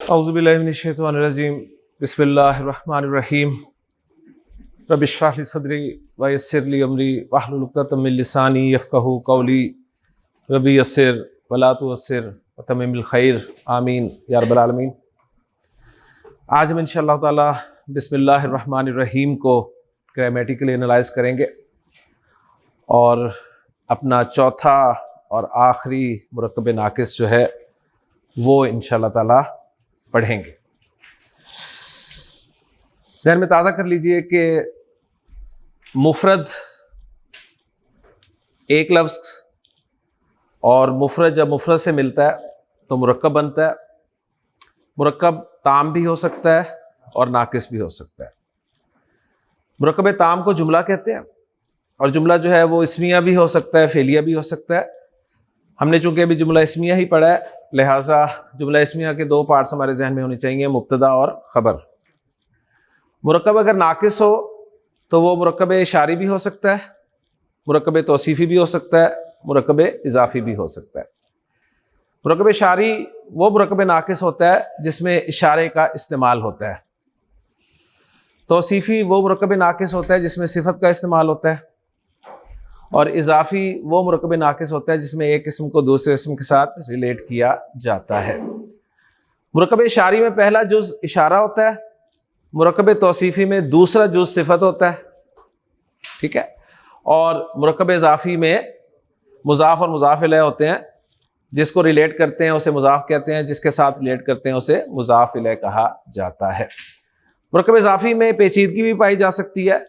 औज़ुबिल्लाहि मिनश्शैतानिर्रजीम बिस्मिल्लाहिर्रहमानिर्रहीम रब्बि इश्रह ली सदरी व यस्सिर ली अमरी वहलुल उक़दतम मिन लिसानी यफ़क़हू क़ौली रब्बि यस्सिर वला तुअस्सिर व तम्मिमिल खैर आमीन या रब्बल आलमीन। आज हम इंशाअल्लाह ताला बिस्मिल्लाहिर्रहमानिर्रहीम को ग्रामेटिकली एनालाइज करेंगे और अपना चौथा और आखिरी मुरक्कब नाक़िस जो है वो इंशाअल्लाह ताला पढ़ेंगे। ज़हन में ताज़ा कर लीजिए कि मुफ़रद एक लफ्ज़ और मुफ़रद जब मुफ़रद से मिलता है तो मुरक्कब बनता है। मुरक्कब ताम भी हो सकता है और नाक़िस भी हो सकता है। मुरक्कब ताम को जुमला कहते हैं और जुमला जो है वो इस्मिया भी हो सकता है, फ़ेलिया भी हो सकता है। हमने चूंकि अभी जुमला इस्मिया ही पढ़ा है, लिहाजा जुमला इस्मिया के दो पार्ट्स हमारे जहन में होने चाहिए, मुब्तदा और ख़बर। मुरक्कब अगर नाक़िस हो तो वो मुरक्कब इशारी भी हो सकता है, मुरक्कब तौसीफ़ी भी हो सकता है, मुरक्कब इज़ाफ़ी भी हो सकता है। मुरक्कब इशारी वो मुरक्कब नाक़िस होता है जिसमें इशारे का इस्तेमाल होता है। तौसीफ़ी वो मुरक्कब नाक़िस होता है जिसमें सिफ़त का इस्तेमाल होता है। और इज़ाफ़ी वो मुरक्कब नाक़िस होता है जिसमें एक इस्म को दूसरे इस्म के साथ रिलेट किया जाता है। मुरक्कब इशारी में पहला जुज़ इशारा होता है, मुरक्कब तौसीफ़ी में दूसरा जुज़ सिफ़त होता है, ठीक है। और मुरक्कब इज़ाफ़ी में मुज़ाफ़ और मुज़ाफ़ इलैह होते हैं, जिसको रिलेट करते हैं उसे मुज़ाफ़ कहते हैं, जिसके साथ रिलेट करते हैं उसे मुज़ाफ़ इलैह कहा जाता है। मुरक्कब इज़ाफ़ी में पेचीदगी भी पाई जा सकती है,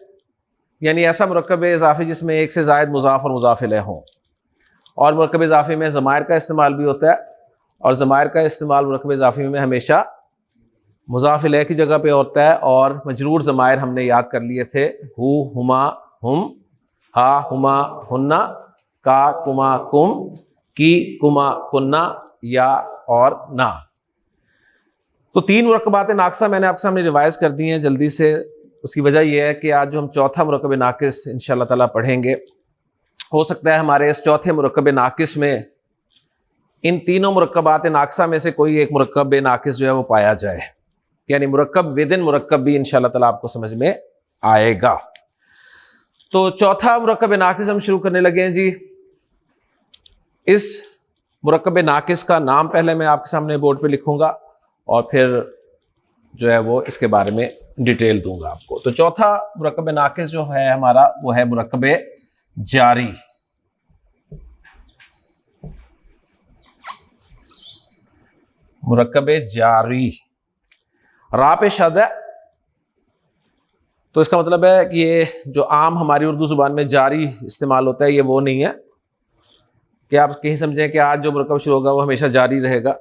यानी ऐसा मुरक्कब इज़ाफ़ी जिसमें एक से ज़ायद मुज़ाफ़ और मुज़ाफ़ इलैह हों। और मुरक्कब इज़ाफ़ी में ज़मायर का इस्तेमाल भी होता है और ज़मायर का इस्तेमाल मुरक्कब इज़ाफ़ी में हमेशा मुज़ाफ़ इलैह की जगह पे होता है। और मजरूर ज़मायर हमने याद कर लिए थे, हु, हुमा, हुम, हा, हुमा, हुन्ना, का, कुमा, कुम, की, कुमा, कुन्ना, या और ना। तो तीन मुरक्कबात नाक़िसा मैंने आपके सामने रिवाइज़ कर दी हैं जल्दी से। उसकी वजह यह है कि आज जो हम चौथा मुरक्कब नाक़िस इंशाअल्लाह ताला पढ़ेंगे, हो सकता है हमारे इस चौथे मुरक्कब नाक़िस में इन तीनों मुरक्कबात नाक़िसा में से कोई एक मुरक्कब नाक़िस जो है वो पाया जाए, यानी मुरक्कब विदिन मुरक्कब भी इंशाअल्लाह ताला आपको समझ में आएगा। तो चौथा मुरक्कब नाक़िस हम शुरू करने लगे हैं जी। इस मुरक्कब नाक़िस का नाम पहले मैं आपके सामने बोर्ड पे लिखूंगा और फिर जो है वो इसके बारे में डिटेल दूंगा आपको। तो चौथा मुरक्कब नाक़िस जो है हमारा वो है मुरक्कब जारी। मुरक्कब जारी रा पे शद है, तो इसका मतलब है कि ये जो आम हमारी उर्दू जुबान में जारी इस्तेमाल होता है, ये वो नहीं है कि आप कहीं समझें कि आज जो मुरक्कब शुरू होगा वो हमेशा जारी रहेगा।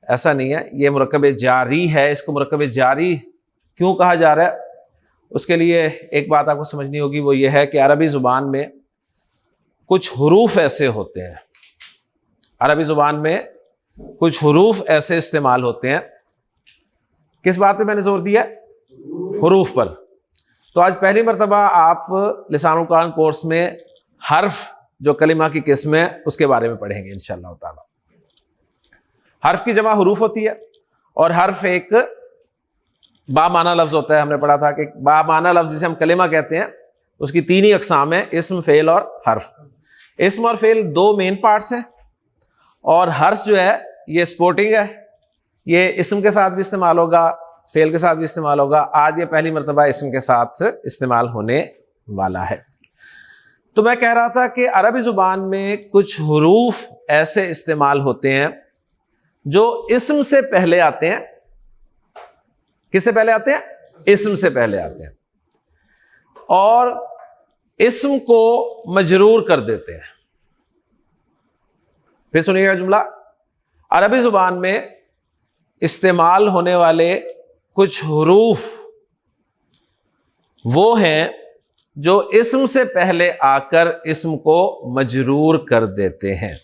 ऐसा नहीं है, ये मुरक्कब जारी है। इसको मुरक्कब जारी क्यों कहा जा रहा है, उसके लिए एक बात आपको समझनी होगी, वो ये है कि अरबी ज़ुबान में कुछ हुरूफ ऐसे होते हैं, अरबी ज़ुबान में कुछ हुरूफ ऐसे इस्तेमाल होते हैं। किस बात पे मैंने जोर दिया? हुरूफ पर। तो आज पहली मरतबा आप लिसानुल कुरान कोर्स में हर्फ जो कलिमा की किस्म है उसके बारे में पढ़ेंगे इंशाअल्लाह ताला। हर्फ की जमा हुरूफ होती है और हर्फ एक बामाना लफ्ज़ होता है। हमने पढ़ा था कि बामाना लफ्ज़ जिसे हम कलिमा कहते हैं उसकी तीन ही अक़साम है, इस्म, फ़ेल और हर्फ। इस्म और फ़ेल दो मेन पार्ट्स हैं और हर्फ जो है ये स्पोर्टिंग है, ये इस्म के साथ भी इस्तेमाल होगा, फ़ेल के साथ भी इस्तेमाल होगा। आज ये पहली मरतबा इस्म के साथ इस्तेमाल होने वाला है। तो मैं कह रहा था कि अरबी ज़ुबान में कुछ हुरूफ ऐसे इस्तेमाल होते हैं जो इस्म से पहले आते हैं। किससे पहले आते हैं? इस्म से पहले आते हैं और इस्म को मजरूर कर देते हैं। फिर सुनिएगा जुमला, अरबी जुबान में इस्तेमाल होने वाले कुछ हुरूफ वो हैं जो इस्म से पहले आकर इस्म को मजरूर कर देते हैं।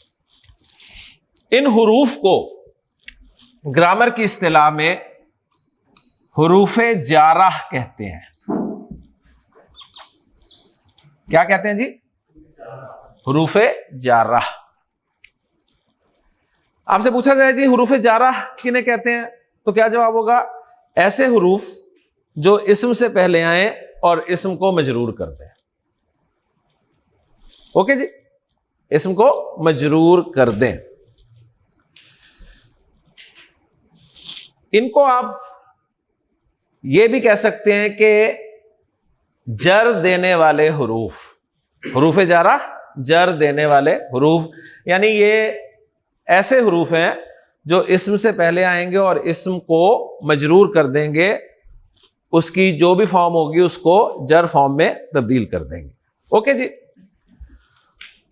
इन हुरूफ को ग्रामर की इस्तिलाह में हुरूफे जाराह कहते हैं। क्या कहते हैं जी? हुरूफे जाराह। आपसे पूछा जाए जी हुरूफ जाराह किन्हें कहते हैं, तो क्या जवाब होगा? ऐसे हुरूफ जो इस्म से पहले आए और इस्म को मजरूर कर दें। ओके जी, इस्म को मजरूर कर दें। इनको आप ये भी कह सकते हैं कि जर देने वाले हुरूफ, हुरूफ जारा जर देने वाले हुरूफ, यानी ये ऐसे हुरूफ हैं जो इस्म से पहले आएंगे और इस्म को मजरूर कर देंगे, उसकी जो भी फॉर्म होगी उसको जर फॉर्म में तब्दील कर देंगे। ओके जी,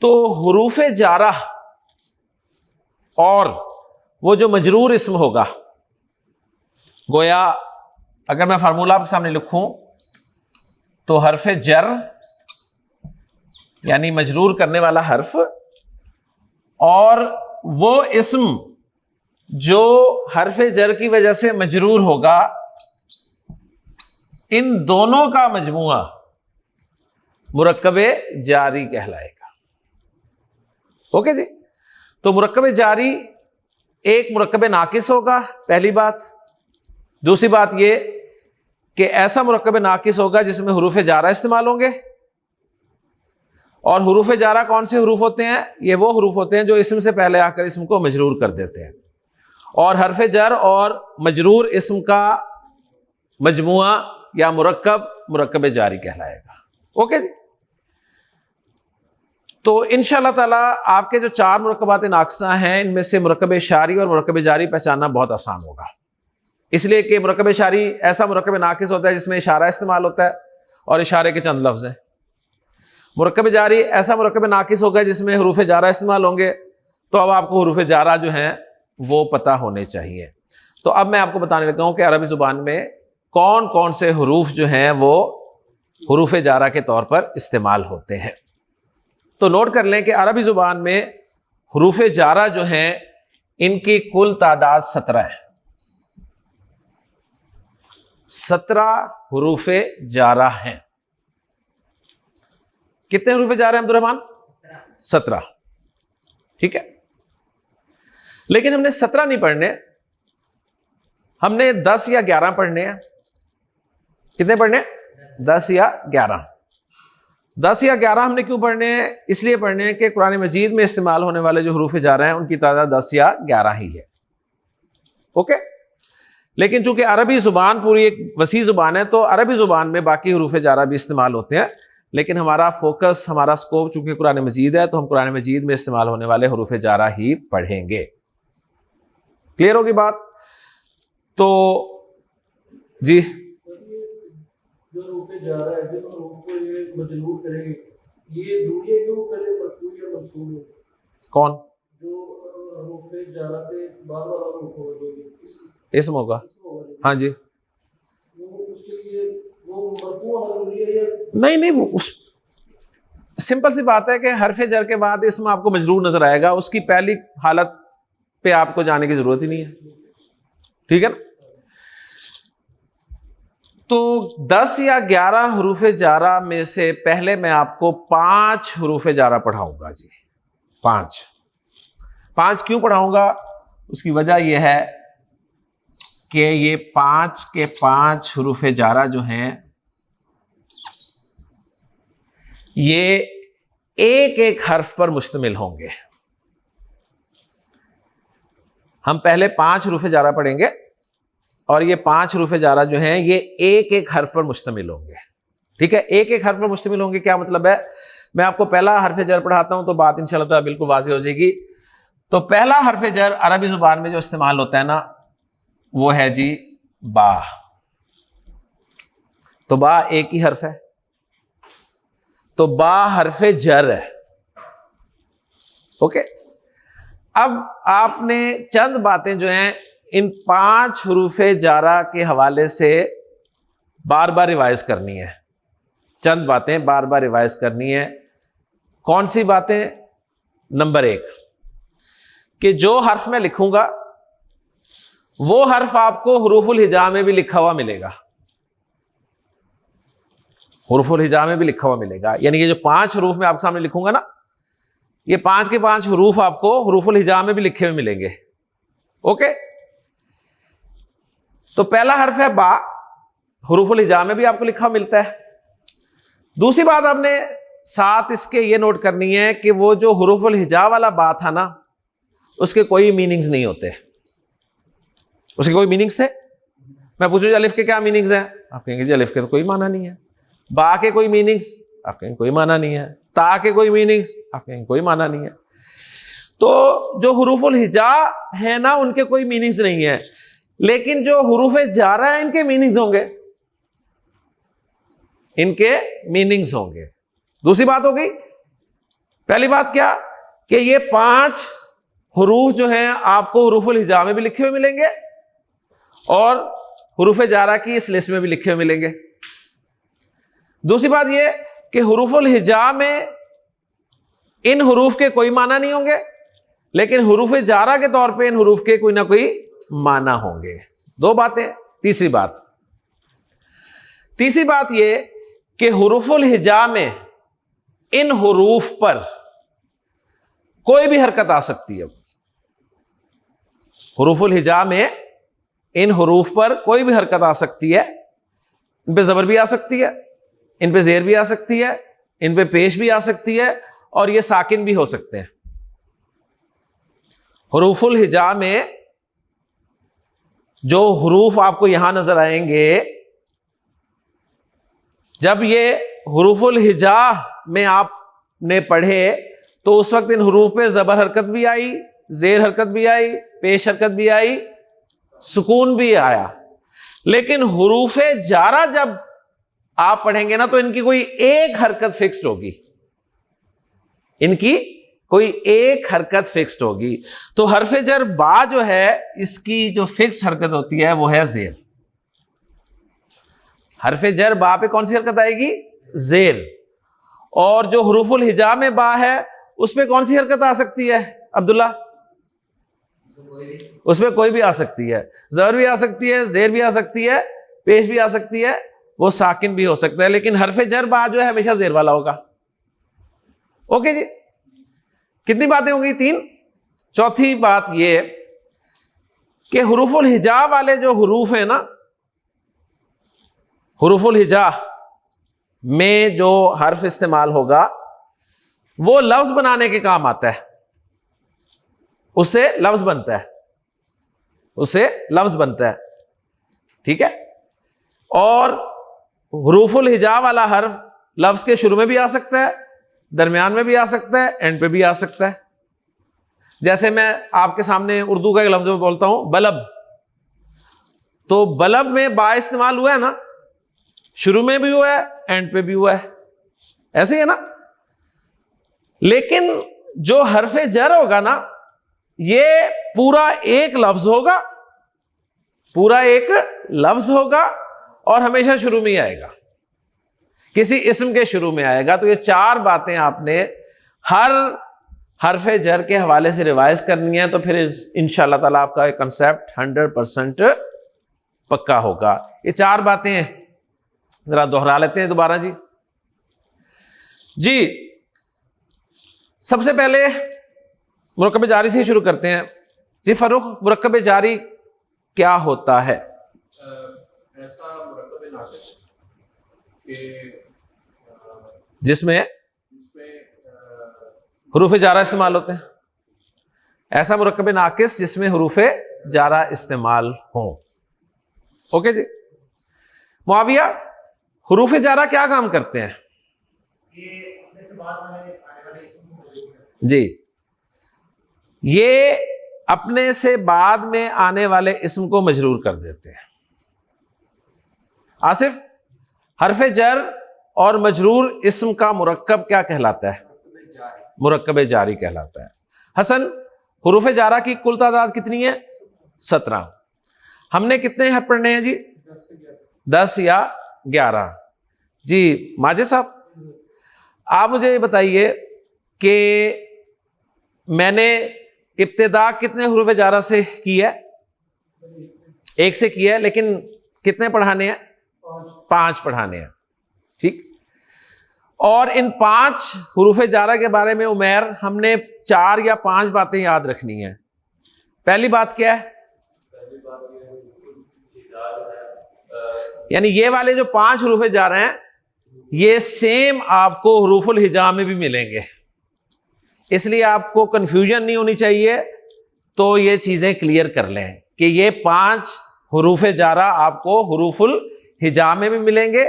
तो हुरूफ जारा और वो जो मजरूर इस्म होगा, गोया अगर मैं फार्मूला आपके सामने लिखूं तो हर्फ जर यानी मजरूर करने वाला हर्फ और वो इस्म जो हर्फ जर की वजह से मजरूर होगा, इन दोनों का मजमुआ मुरक्कबे जारी कहलाएगा। ओके जी, तो मुरक्कबे जारी एक मुरक्कबे नाकिस होगा, पहली बात। दूसरी बात ये कि ऐसा मुरक्कबे नाकिस होगा जिसमें हुरूफ जारा इस्तेमाल होंगे। और हुरूफ जारा कौन से हुरूफ होते हैं? ये वो हुरूफ होते हैं जो इस्म से पहले आकर इस्म को मजरूर कर देते हैं। और हर्फ जर और मजरूर इस्म का मजमुआ या मुरक्कबे जारी कहलाएगा। ओके जी, तो इंशाअल्लाह ताला आपके जो 4 मुरक्कबात नाक़िसा हैं, इनमें से मुरक्कबे शारी और मुरक्कबे जारी पहचानना बहुत आसान होगा, इसलिए कि मुरक्कबे शारी ऐसा मुरक्कबे नाक़िस होता है जिसमें इशारा इस्तेमाल होता है और इशारे के चंद लफ्ज़ हैं। मुरक्कबे जारी ऐसा मुरक्कबे नाक़िस होगा जिसमें हुरूफ जारा इस्तेमाल होंगे। तो अब आपको हुरूफ जारा जो हैं वो पता होने चाहिए। तो अब मैं आपको बताने लगा हूं कि अरबी ज़ुबान में कौन कौन से हुरूफ जो हैं वो हुरूफ जारा के तौर पर इस्तेमाल होते हैं। तो नोट कर लें कि अरबी ज़ुबान में हुरूफ जारा जो हैं इनकी कुल तादाद 17 है। 17 हुरूफ जारा हैं। कितने हुरूफ जारा हैं अब्दुर्रहमान? 17। ठीक है, लेकिन हमने 17 नहीं पढ़ने, हमने 10 या 11 पढ़ने हैं। कितने पढ़ने? 10 या 11। 10 या 11 हमने क्यों पढ़ने हैं? इसलिए पढ़ने हैं कि कुरान मजीद में इस्तेमाल होने वाले जो हुरूफ जारा हैं उनकी तादाद 10 या 11 ही है। ओके, लेकिन चूंकि अरबी ज़ुबान पूरी एक वसी ज़ुबान है तो अरबी ज़ुबान में बाकी हुरूफ जारा भी इस्तेमाल होते हैं, लेकिन हमारा फोकस, हमारा स्कोप चूंकि कुरान मजीद है तो हम कुरान मजीद में इस्तेमाल होने वाले हुरूफ जारा ही पढ़ेंगे। क्लियर होगी बात? तो जी, जो हुरूफ जारा है, जब हम उसको ये मजरूर करेंगे, ये ज़रूरी है कि वो पहले मरफू या मंसूब हो? कौन? जो हुरूफ जारा से बाद वाला हुरूफ होगा, जो इस्म होगा। हाँ जी, वो उसके लिए वो मरफू होना ज़रूरी है या नहीं, वो उस सिंपल सी बात है कि हरफ जर के बाद इसमें आपको मजरूर नजर आएगा, उसकी पहली हालत पे आपको जाने की जरूरत ही नहीं है। ठीक है ना? तो 10 या 11 हुरूफ जारा में से पहले मैं आपको 5 हुरूफ जारा पढ़ाऊंगा जी। 5 क्यों पढ़ाऊंगा? उसकी वजह यह है कि ये 5 के 5 हुरूफ जारा जो हैं ये एक एक हर्फ पर मुश्तमिल होंगे। हम पहले 5 हुरूफ जारा पढ़ेंगे और ये 5 हुरूफ जारा जो हैं ये एक एक हर्फ पर मुश्तमिल होंगे। ठीक है, एक एक हर्फ पर मुश्तमिल होंगे। क्या मतलब है? मैं आपको पहला हर्फ जर पढ़ाता हूं तो बात इंशाअल्लाह ताला बिल्कुल वाज़ेह हो जाएगी। तो पहला हर्फ जर अरबी जुबान में जो इस्तेमाल होता है ना, वो है जी बा। तो बा एक ही हर्फ है, तो बा हर्फ जर है। ओके, अब आपने चंद बातें जो हैं इन 5 हुरूफ जारा के हवाले से बार बार रिवाइज करनी है। चंद बातें बार बार रिवाइज करनी है। कौन सी बातें? नंबर 1 कि जो हर्फ मैं लिखूंगा वो हर्फ आपको हुरूफुल हिजा में भी लिखा हुआ मिलेगा। हुरूफुल हिजा में भी लिखा हुआ मिलेगा, यानी ये जो 5 हुरूफ मैं आपके सामने लिखूंगा ना, ये 5 के 5 हुरूफ आपको हुरूफुल हिजा में भी लिखे हुए मिलेंगे। ओके, तो पहला हर्फ है बा, हुरूफुल हिजा में भी आपको लिखा मिलता है। दूसरी बात आपने साथ इसके ये नोट करनी है कि वो जो हुरूफुल हिजा वाला बा था ना, उसके कोई मीनिंग्स नहीं होते। उसके कोई मीनिंग्स थे? मैं पूछूं अलिफ के क्या मीनिंग्स हैं, आप कहेंगे जी अलिफ के तो कोई माना नहीं है। बा के कोई मीनिंग्स, आप कहेंगे कोई माना नहीं है। ता के कोई मीनिंग्स, आप कहेंगे कोई माना नहीं है। तो जो हुरूफुल हिजा है ना, उनके कोई मीनिंग्स नहीं है, लेकिन जो हुरूफ जारा है इनके मीनिंग्स होंगे, इनके मीनिंग्स होंगे। दूसरी बात हो गई। पहली बात क्या कि ये 5 हुरूफ जो हैं आपको हुरूफुल हिजा में भी लिखे हुए मिलेंगे और हुरूफ जारा की इस लिस्ट में भी लिखे हुए मिलेंगे। दूसरी बात ये कि हुरूफुल हिजा में इन हुरूफ के कोई माना नहीं होंगे, लेकिन हुरूफ जारा के तौर पे इन हुरूफ के कोई ना कोई माना होंगे। 2 बातें। तीसरी बात ये कि हुरूफुल हिजा में इन हुरूफ पर कोई भी हरकत आ सकती है। हुरूफुल हिजा में इन हुरूफ पर कोई भी हरकत आ सकती है। इन पे जबर भी आ सकती है, इन पे जेर भी आ सकती है, इन पे पेश भी आ सकती है, और ये साकिन भी हो सकते हैं। हुरूफुल हिजा में जो हुरूफ आपको यहां नजर आएंगे, जब ये हुरूफुल हिजा में आपने पढ़े तो उस वक्त इन हुरूफ पे जबर हरकत भी आई, जेर हरकत भी आई, पेश हरकत भी आई, सुकून भी आया। लेकिन हुरूफ जारा जब आप पढ़ेंगे ना, तो इनकी कोई एक हरकत फिक्स्ड होगी, इनकी कोई एक हरकत फिक्स्ड होगी। तो हरफ जर बा जो है, इसकी जो फिक्स हरकत होती है वो है जेर। हरफ जर बा पे कौन सी हरकत आएगी? जेर। और जो हुरूफुल हिजा में बा है उसमें कौन सी हरकत आ सकती है अब्दुल्ला? उसमें कोई भी आ सकती है। जबर भी आ सकती है, जेर भी आ सकती है, पेश भी आ सकती है, वो साकिन भी हो सकता है। लेकिन हरफ जर बा जो है हमेशा जेर वाला होगा। ओके जी, कितनी बातें होंगी? 3। चौथी बात ये कि हुरूफुल हिजा वाले जो हुरूफ है ना, हुरूफुल हिजा में जो हर्फ इस्तेमाल होगा वो लफ्ज बनाने के काम आता है। उससे लफ्ज बनता है, उससे लफ्ज बनता है। ठीक है। और हुरूफुल हिजा वाला हर्फ लफ्ज के शुरू में भी आ सकता है, दरमियान में भी आ सकता है, एंड पे भी आ सकता है। जैसे मैं आपके सामने उर्दू का एक लफ्ज में बोलता हूं बलब, तो बलब में बा इस्तेमाल हुआ है ना, शुरू में भी हुआ है, एंड पे भी हुआ है, ऐसे ही है ना। लेकिन जो हरफे जर होगा ना, ये पूरा एक लफ्ज होगा, पूरा एक लफ्ज होगा और हमेशा शुरू में ही आएगा, किसी इस्म के शुरू में आएगा। तो ये 4 बातें आपने हर हरफे जर के हवाले से रिवाइज करनी है, तो फिर इंशाअल्लाह ताला आपका एक कंसेप्ट 100% पक्का होगा। ये 4 बातें जरा दोहरा लेते हैं दोबारा जी। सबसे पहले मुरक्कब जारी से शुरू करते हैं। जी फरूख, मुरक्कब जारी क्या होता है? ऐसा मुरक्कब नाक़िस जिसमें हुरूफ जारा इस्तेमाल होते हैं। ऐसा मुरक्कब नाक़िस जिसमें हुरूफ जारा इस्तेमाल हो। ओके जी। मुआविया, हुरूफ जारा क्या काम करते हैं? जी, ये अपने से बाद में आने वाले इस्म को मजरूर कर देते हैं। आसिफ, हरफ जर और मजरूर इस्म का मुरक्कब क्या कहलाता है? मुरक्कब जारी कहलाता है। हसन, हुरूफ जारा की कुल तादाद कितनी है? 17। हमने कितने हर्फ पढ़ने हैं जी? 10 या 11। जी माजिद साहब, आप मुझे ये बताइए कि मैंने इब्तिदा कितने हुरूफ जारा से की है? 1 से की है, लेकिन कितने पढ़ाने हैं? 5 पढ़ाने हैं। ठीक। और इन 5 हुरूफ जारा के बारे में उमैर हमने 4 या 5 बातें याद रखनी है। पहली बात क्या है? पहली बात ये है यानी ये वाले जो 5 हरूफ जा रहे हैं ये सेम आपको हरूफुल हिजा में भी मिलेंगे, इसलिए आपको कंफ्यूजन नहीं होनी चाहिए। तो ये चीजें क्लियर कर लें कि ये 5 हरूफ जारा आपको हरूफुल हिजा में भी मिलेंगे,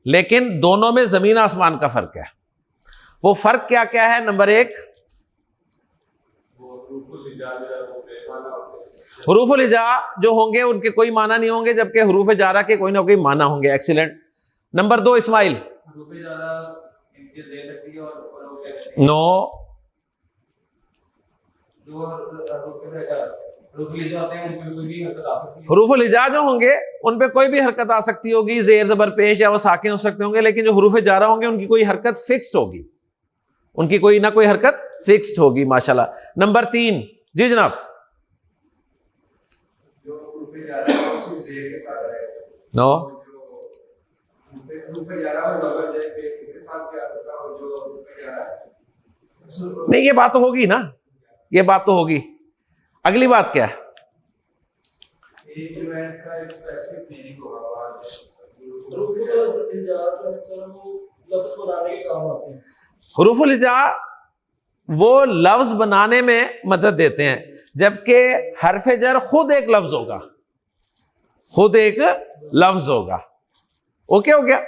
लेकिन दोनों में जमीन आसमान का फर्क है। वो फर्क क्या क्या है? नंबर 1, हरूफुल हिजा जो होंगे उनके कोई माना नहीं होंगे, जबकि हरूफ जारा के कोई ना कोई माना होंगे। एक्सीलेंट। नंबर 2 इस्माइल। नो, हरूफुल हिजा जो होंगे उन पे कोई भी हरकत आ सकती होगी, जेर जबर पेश या वो साकिन हो सकते होंगे, लेकिन जो हरूफ जारा होंगे उनकी कोई हरकत फिक्स्ड होगी, उनकी कोई ना कोई हरकत फिक्स्ड होगी। माशाल्लाह। नंबर 3 जी जनाब। नो, नहीं ये बात तो होगी ना, ये बात तो होगी। अगली बात क्या है? हरूफुल हिजा वो लफ्ज बनाने में मदद देते हैं, जबकि हरफ जर खुद एक लफ्ज होगा, खुद एक लफ्ज होगा। ओके हो गया?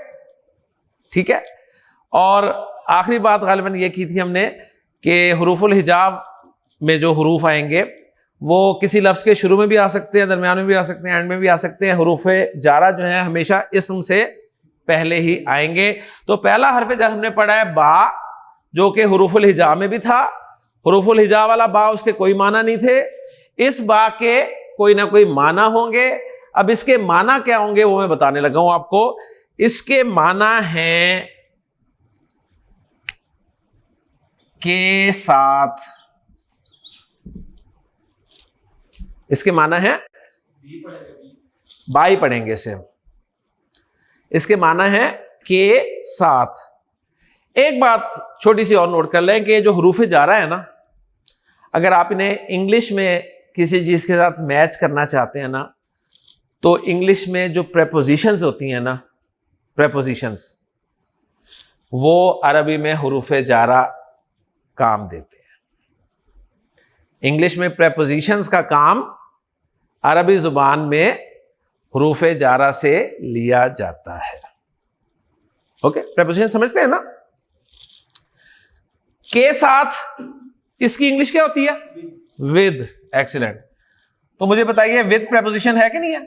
ठीक है। और आखिरी बात गालिबन ये की थी हमने कि हरूफुल हिजाब में जो हरूफ आएंगे वो किसी लफ्ज के शुरू में भी आ सकते हैं, दरमियान में भी आ सकते हैं, एंड में भी आ सकते हैं। हरूफ जारा जो है हमेशा इस्म से पहले ही आएंगे। तो पहला हरफ जर हमने पढ़ा है बा, जो कि हरूफुल हिजा में भी था। हरूफुल हिजा वाला बा, उसके कोई माना नहीं थे। इस बा के कोई ना कोई माना होंगे। अब इसके माना क्या होंगे वो मैं बताने लगा हूं आपको। इसके माना हैं के साथ, इसके माना है बाई पढ़ेंगे इसे। इसके माना है के साथ। एक बात छोटी सी और नोट कर लें कि जो हरूफ जारा है ना, अगर आप इन्हें इंग्लिश में किसी चीज के साथ मैच करना चाहते हैं ना, तो इंग्लिश में जो प्रेपोजिशंस होती हैं ना, प्रेपोजिशंस, वो अरबी में हरूफ जारा काम देते हैं। इंग्लिश में प्रेपोजिशंस का काम अरबी जुबान में हरूफ जारा से लिया जाता है। ओके, प्रेपोजिशन समझते हैं ना? के साथ इसकी इंग्लिश क्या होती है? विद। एक्सीलेंट। तो मुझे बताइए विद प्रेपोजिशन है कि नहीं है?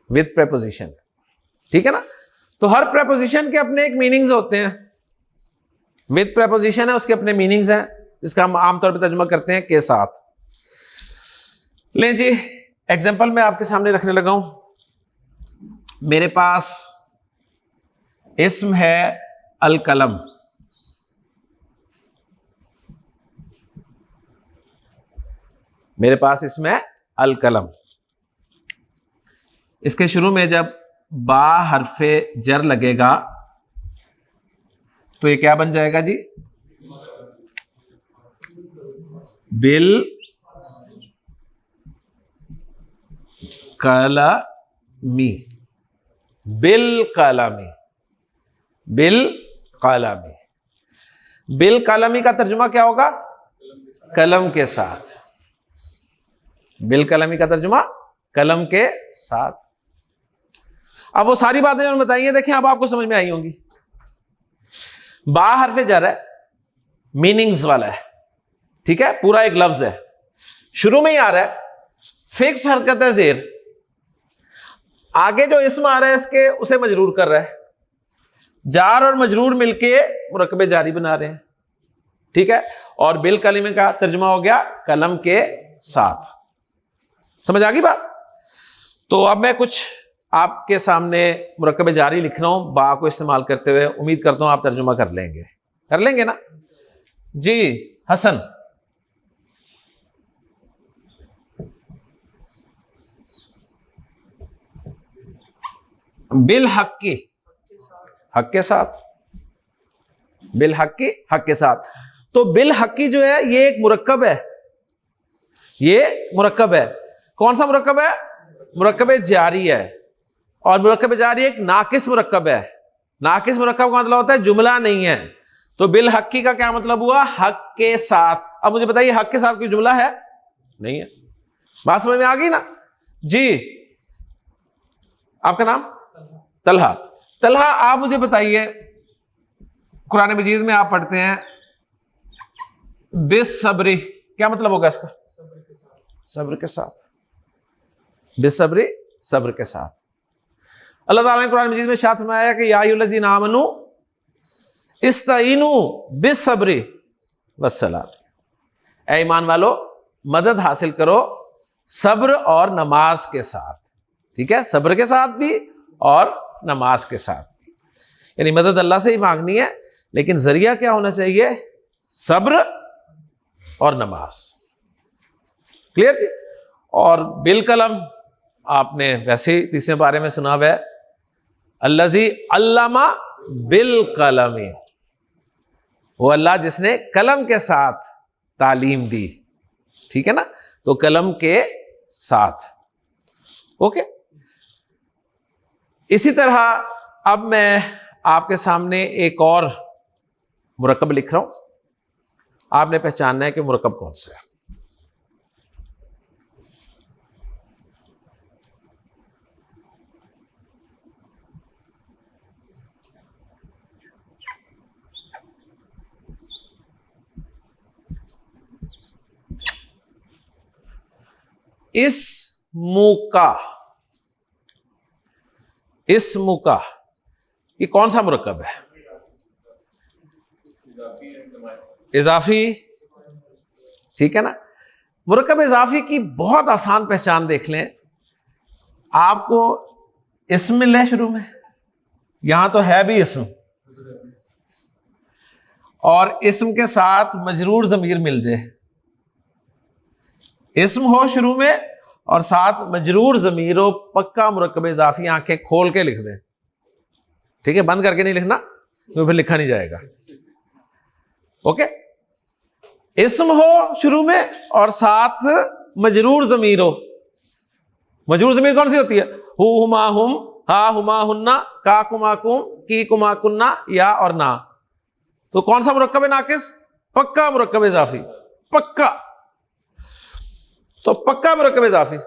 विद प्रेपोजिशन, ठीक है ना? तो हर प्रेपोजिशन के अपने एक मीनिंग्स होते हैं। विद प्रेपोजिशन है, उसके अपने मीनिंग्स हैं, जिसका हम आमतौर पर तर्जुमा करते हैं के साथ। लें जी, एग्जाम्पल मैं आपके सामने रखने लगा हूं। मेरे पास इस्म है अल कलम। मेरे पास इसमें अल कलम। इसके शुरू में जब बा हरफे जर लगेगा तो ये क्या बन जाएगा जी? बिल कलमी। बिल कलमी। बिल कलमी। बिल कलमी का तर्जुमा क्या होगा? कलम के साथ। बिल कलमी का तर्जुमा कलम के साथ। अब वो सारी बातें जो बताई हैं, देखें अब आपको समझ में आई होंगी। बा हरफे जर है, मीनिंग्स वाला है, ठीक है? पूरा एक लफ्ज है, शुरू में ही आ रहा है, फिक्स हरकत है जेर। आगे जो इस्म आ रहा है इसके, उसे मजरूर कर रहा है। जार और मजरूर मिलके मुरक्कबे जारी बना रहे हैं, ठीक है? और बिल कलमे का तर्जुमा हो गया कलम के साथ। समझ आ गई बात? तो अब मैं कुछ आपके सामने मुरक्कबे जारी लिख रहा हूं बा को इस्तेमाल करते हुए। उम्मीद करता हूं आप तर्जुमा कर लेंगे ना जी? हसन। बिल हक्की, हक के साथ। बिल हक्की, हक के साथ। तो बिल हक्की जो है ये एक मुरक्कब है, ये मुरक्कब है। कौन सा मुरक्कब है? मुरक्कब जारी है, और मुरक्कब जारी एक नाकिस मुरक्कब है। नाकिस मुरक्कब का मतलब होता है जुमला नहीं है। तो बिल हक्की का क्या मतलब हुआ? हक के साथ। अब मुझे बताइए हक के साथ कोई जुमला है? नहीं है। बात समझ में आ गई ना जी? आपका नाम? तलहा। तलहा, आप मुझे बताइए, कुरान मजीद में आप पढ़ते हैं बिसब्री, क्या मतलब होगा इसका? सब्र के साथ। बिसब्री, सब्र के साथ। अल्लाह ताला ने कुरान मजीद में इरशाद फरमाया कि या अय्युहल्लज़ीना आमनू इस्ताईनू बिसब्री वस्सलात। ऐ ईमान वालो, मदद हासिल करो सब्र और नमाज के साथ। ठीक है, सब्र के साथ भी और नमाज के साथ भी, यानी मदद अल्लाह से ही मांगनी है, लेकिन जरिया क्या होना चाहिए? सब्र और नमाज। क्लियर जी? और बिल कलम आपने वैसे ही तीसरे बारे में सुना हुआ है, अल्लज़ी अल्लमा बिल कलम, वो अल्लाह जिसने कलम के साथ तालीम दी। ठीक है ना? तो कलम के साथ। ओके, इसी तरह अब मैं आपके सामने एक और मुरक्कब लिख रहा हूं, आपने पहचानना है कि मुरक्कब कौन सा है। इस्मुका, ये कौन सा मुरक्कब है? इजाफी। ठीक है ना? मुरक्कब इजाफी की बहुत आसान पहचान देख लें। आपको इस्म मिल रहा है शुरू में, यहां तो है भी इस्म, और इस्म के साथ मजरूर जमीर मिल जाए। इस्म हो शुरू में और साथ मजरूर जमीर हो, पक्का मुरक्कब इजाफी। आंखें खोल के लिख दें, ठीक है? बंद करके नहीं लिखना, तो फिर लिखा नहीं जाएगा। ओके, इस्म हो शुरू में और साथ मजरूर जमीर हो। मजरूर जमीर कौन सी होती है? हु हुमा हुम, हा हुमा हुन्ना, का कुमा कुम, की कुमा कुन्ना, या और ना। तो कौन सा मुरक्कब है नाकिस? पक्का मुरक्कब इजाफी, पक्का। तो पक्का मुरक्कब इजाफी,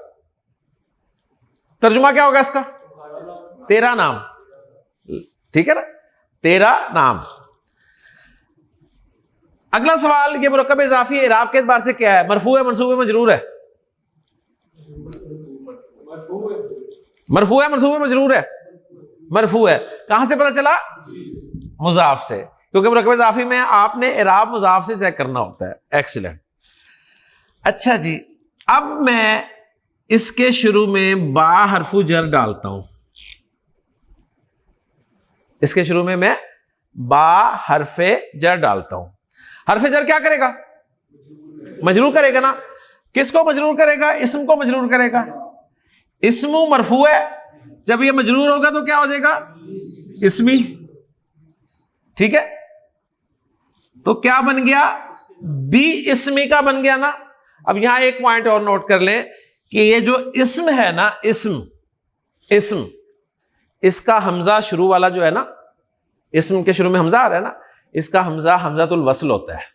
तर्जुमा क्या होगा इसका? तेरा नाम। ठीक है ना? तेरा नाम। अगला सवाल, ये मुरक्कब इजाफी इराब के एतबार से क्या है? मरफू है, मनसूब है, मजरूर है? मरफू है, मनसूब है, मजरूर है? मरफू है। कहां से पता चला? मुजाफ से, क्योंकि मुरक्कब इजाफी में आपने इराब मुजाफ से चेक करना होता है। एक्सीलेंट। अच्छा जी, अब मैं इसके शुरू में बा हरफु जर डालता हूं। इसके शुरू में मैं बा हरफे जर डालता हूं। हरफे जर क्या करेगा? मजरूर करेगा ना। किसको मजरूर करेगा? इस्म को मजरूर करेगा। इस्मु मरफू है, जब ये मजरूर होगा तो क्या हो जाएगा? इस्मी। ठीक है, तो क्या बन गया? बी इस्मी का बन गया ना। अब यहां एक पॉइंट और नोट कर लें कि ये जो इस्म है ना, इस्म, इसका हमजा शुरू वाला जो है ना, इस्म के शुरू में हमजा आ रहा है ना, इसका हमजा हमजातुल वस्ल होता है।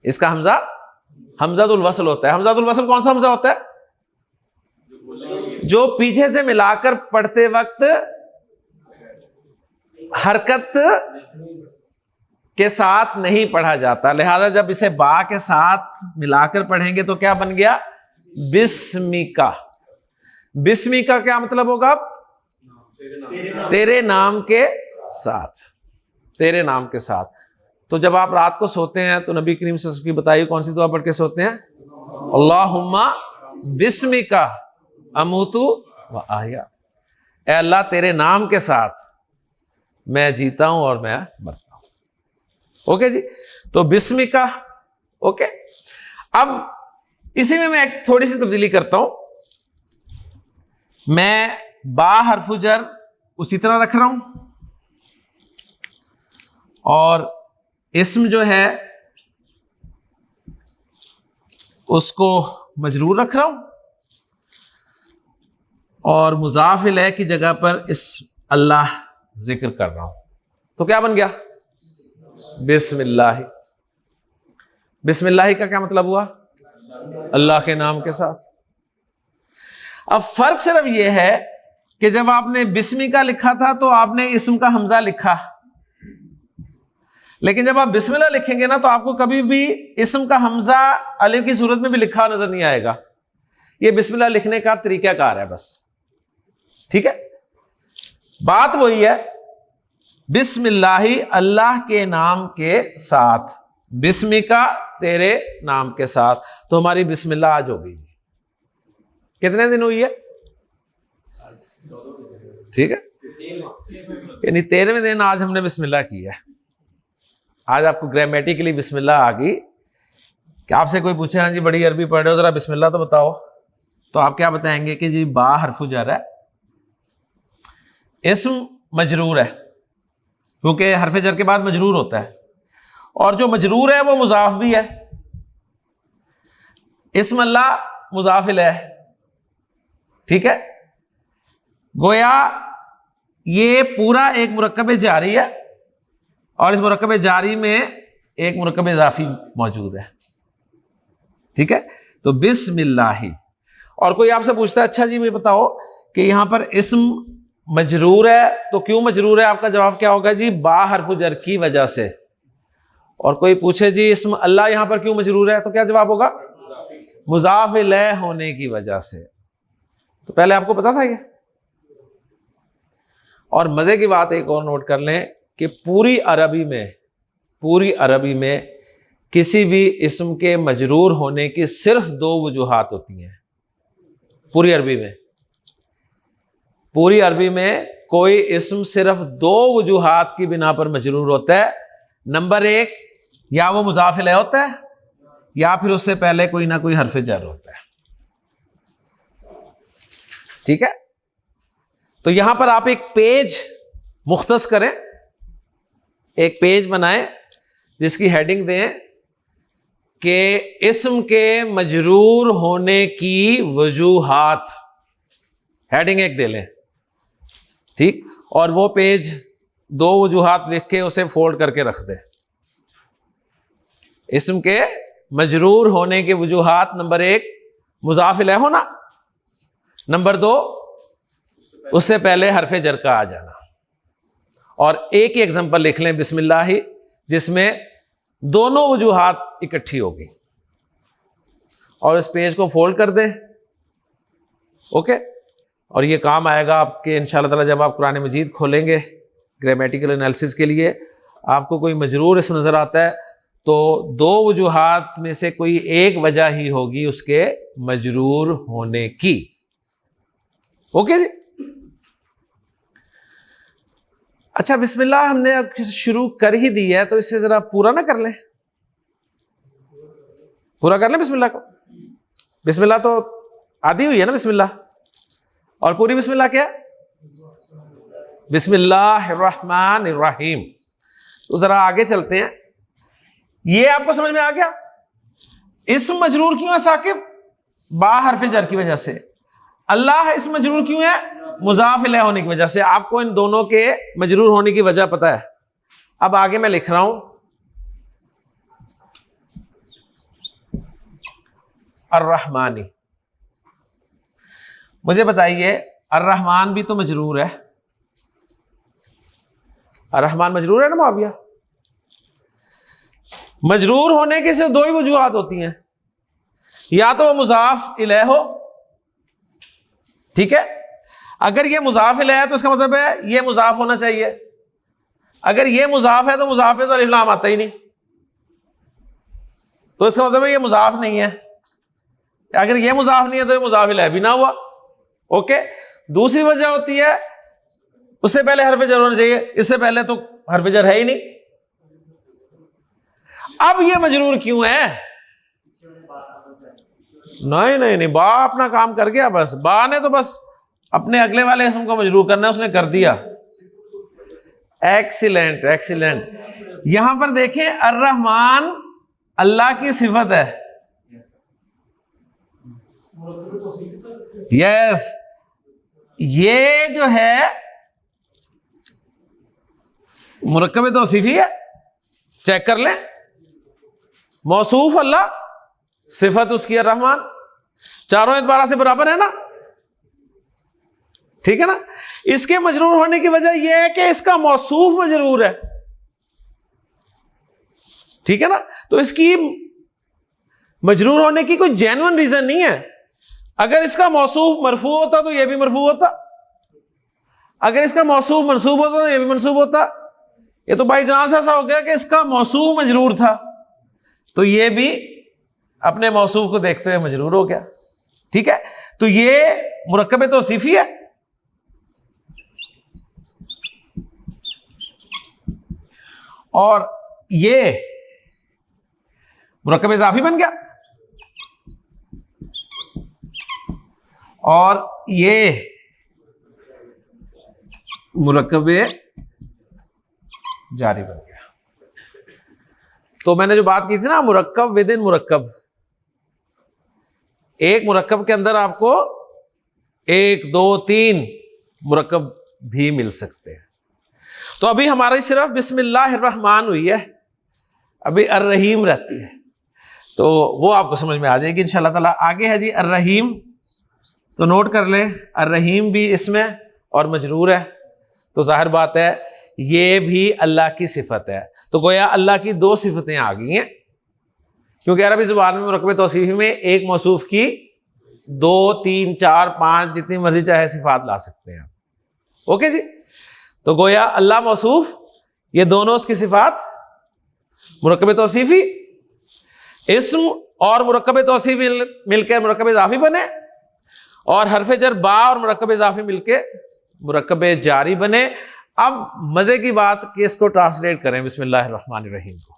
इसका हमजा हमजातुल वस्ल होता है। हमजातुल वस्ल कौन सा हमजा होता है? जो पीछे से मिलाकर पढ़ते वक्त हरकत के साथ नहीं पढ़ा जाता, लिहाजा जब इसे बा के साथ मिलाकर पढ़ेंगे तो क्या बन गया? बिस्मिका। बिस्मिका क्या मतलब होगा? तेरे नाम के साथ, तेरे नाम के साथ। तो जब आप रात को सोते हैं तो नबी करीम सल्लल्लाहु अलैहि वसल्लम की बताइए कौन सी दुआ पढ़ के सोते हैं? अल्लाहुम्मा बिस्मिका अमूतु व आया। ए अल्लाह, तेरे नाम के साथ मैं जीता हूं और मैं मरता हूं। ओके जी, तो बिस्मिका। ओके, अब इसी में मैं एक थोड़ी सी तब्दीली करता हूं। मैं बा हरफु जर उसी तरह रख रहा हूं, और इस्म जो है उसको मजरूर रख रहा हूं, और मुज़ाफ़ इलैह की जगह पर इस अल्लाह जिक्र कर रहा हूं, तो क्या बन गया? बिस्मिल्लाह। बिस्मिल्लाह का क्या मतलब हुआ? अल्लाह के नाम के साथ। अब फर्क सिर्फ यह है कि जब आपने बिस्मी का लिखा था तो आपने इस्म का हमजा लिखा, लेकिन जब आप बिस्मिल्लाह लिखेंगे ना तो आपको कभी भी इस्म का हमजा अलिफ की सूरत में भी लिखा नजर नहीं आएगा। यह बिस्मिल्लाह लिखने का तरीकाकार है बस, ठीक है। बात वही है, बिस्मिल्लाही अल्लाह के नाम के साथ, बिस्मिका तेरे नाम के साथ। तो हमारी बिस्मिल्लाह आज हो गई। कितने दिन हुई है? ठीक है, यानी 13वें दिन आज हमने बिस्मिल्लाह की है। आज आपको ग्रामेटिकली बिस्मिल्लाह आ गई। कि आपसे कोई पूछे हाँ जी बड़ी अरबी पढ़ रहे हो, जरा बिस्मिल्लाह तो बताओ, तो आप क्या बताएंगे कि जी बा हरफु जर है, इस्म मजरूर है क्योंकि हरफ जर के बाद मजरूर होता है, और जो मजरूर है वो मुजाफ भी है। इस्म अल्लाह मुजाफ इलैह है, ठीक है। गोया ये पूरा एक मुरक्कब जारी है और इस मुरक्कब जारी में एक मुरक्कब इजाफी मौजूद है, ठीक है। तो बिस्मिल्लाही। और कोई आपसे पूछता है अच्छा जी मुझे बताओ कि यहां पर इस्म मजरूर है, तो क्यों मजरूर है? आपका जवाब क्या होगा जी? बा हरफु जर की वजह से। और कोई पूछे जी इस्म अल्लाह यहां पर क्यों मजरूर है, तो क्या जवाब होगा? मुजाफ इलैह होने की वजह से। तो पहले आपको पता था ये। और मजे की बात एक और नोट कर लें कि पूरी अरबी में किसी भी इस्म के मजरूर होने की सिर्फ 2 वजूहात होती हैं। पूरी अरबी में कोई इस्म सिर्फ 2 वजूहात की बिना पर मजरूर होता है। नंबर 1, या वो मुजाफ इलैह होता है या फिर उससे पहले कोई ना कोई हरफ जर होता है, ठीक है। तो यहां पर आप एक पेज मुख्तस करें, एक पेज बनाएं जिसकी हेडिंग दें कि इस्म के मजरूर होने की वजूहात, हेडिंग एक दे लें, ठीक। और वो पेज 2 वजूहात लिख के उसे फोल्ड करके रख दें। इस्म के मजरूर होने के वजूहात, नंबर 1 मुजाफ इलैह होना, नंबर 2 उससे पहले हरफे जर का आ जाना। और एक ही एग्जांपल लिख लें बिस्मिल्लाही, जिसमें दोनों वजूहात इकट्ठी होगी, और इस पेज को फोल्ड कर दें, ओके। और ये काम आएगा आपके इंशाअल्लाह ताला जब आप कुरान मजीद खोलेंगे ग्रामेटिकल एनालिसिस के लिए। आपको कोई मजरूर इस्म नजर आता है तो 2 वजूहात में से कोई एक वजह ही होगी उसके मजरूर होने की, ओके जी। अच्छा, बिस्मिल्लाह हमने शुरू कर ही दी है तो इससे जरा पूरा ना कर लें? पूरा कर लें बिस्मिल्लाह को। बिस्मिल्लाह तो आधी हुई है ना बिस्मिल्लाह, और पूरी बिस्मिल्लाह क्या? बिस्मिल्लाहिर्रहमानिर्रहीम। तो जरा आगे चलते हैं। ये आपको समझ में आ गया? इस्म मजरूर क्यों है साकिब? बा हरफ जर की वजह से। अल्लाह इस्म मजरूर क्यों है? मुजाफ इलैह होने की वजह से। आपको इन दोनों के मजरूर होने की वजह पता है। अब आगे मैं लिख रहा हूं अर्रहमानी। मुझे बताइए अर्रहमान भी तो मजरूर है। अर्रहमान मजरूर है ना मुआविया? मजरूर होने की सिर्फ 2 ही वजूहात होती हैं, या तो मुजाफ इलैह हो, ठीक है। अगर ये मुजाफ इलैह है तो इसका मतलब है ये मुजाफ होना चाहिए। अगर ये मुजाफ है तो मुजाफ पे तो अलिफ लाम आता ही नहीं, तो इसका मतलब है ये मुजाफ नहीं है। अगर ये मुजाफ नहीं है तो ये मुजाफ इलैह भी ना हुआ, ओके। दूसरी वजह होती है उससे पहले हरफ जर होना चाहिए, इससे पहले तो हरफ जर है ही नहीं। अब ये मजरूर क्यों है? नहीं नहीं नहीं, बा अपना काम कर गया, बस बा ने तो बस अपने अगले वाले इस्म को मजरूर करना है, उसने कर दिया। Excellent excellent. यहां पर देखें अर्रहमान अल्लाह की सिफत है, यस। ये जो है मुरक्कब तौसीफी है, चेक कर लें। मौसूफ अल्लाह, सिफत उसकी अर्रहमान, चारों एतबारा से बराबर है ना, ठीक है ना। इसके मजरूर होने की वजह यह है कि इसका मौसूफ मजरूर है, ठीक है ना। तो इसकी मजरूर होने की कोई जेन्युइन रीजन नहीं है। अगर इसका मौसूफ मरफू होता तो यह भी मरफू होता, अगर इसका मौसूफ मनसूब होता तो यह भी मनसूब होता। ये तो भाई चांस ऐसा हो गया कि इसका मौसूफ मजरूर था तो यह भी अपने मौसूफ को देखते हुए मजरूर हो गया, ठीक है। तो यह मुरक्कब तौसीफी है। और ये मुरक्कब इजाफी बन गया, और ये मुरक्कब जारी बन गया। तो मैंने जो बात की थी ना, मुरक्कब विद इन मुरक्कब, एक मुरक्कब के अंदर आपको 1 2 3 मुरक्कब भी मिल सकते हैं। तो अभी हमारी सिर्फ बिस्मिल्लाहिर्रहमान हुई है, अभी अर्रहीम रहती है, तो वो आपको समझ में आ जाएगी इंशाअल्लाह ताला। आगे है जी अर्रहीम, तो नोट कर लें, अर्रहीम भी इसमें और मजरूर है, तो जाहिर बात है ये भी अल्लाह की सिफत है। तो गोया अल्लाह की 2 सिफतें आ गई हैं, क्योंकि अरबी ज़ुबान में मुरक्कब तौसीफी में एक मौसूफ की 2 3 4 5 जितनी मर्जी चाहे सिफात ला सकते हैं। ओके जी, तो गोया अल्लाह मौसूफ, ये दोनों उसकी सिफात, मुरक्कब तौसीफी इस्म और मुरक्कब तौसीफी मिलकर मुरक्कब इजाफी बने, और हरफ जर बा और मुरक्कब इजाफी मिलके मुरक्कब जारी बने। अब मजे की बात कि इसको ट्रांसलेट करें बिस्मिल्लाहिर्रहमानिर्रहीम को,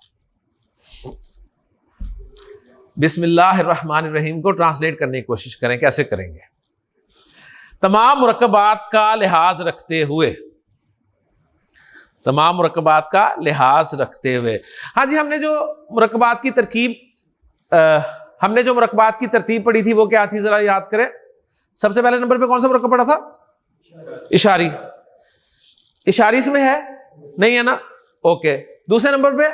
बिस्मिल्लाहिर्रहमानिर्रहीम को ट्रांसलेट करने की कोशिश करें। कैसे करेंगे? तमाम मुरक्कबात का लिहाज रखते हुए, तमाम मुरक्कबात का लिहाज रखते हुए। हाँ जी, हमने जो मुरक्कबात की तरतीब पढ़ी थी वो क्या थी, जरा याद करें। सबसे पहले नंबर पे कौन सा मुरक्कब पढ़ा था? इशारी। इशारी इसमें है नहीं है ना, ओके। दूसरे नंबर पे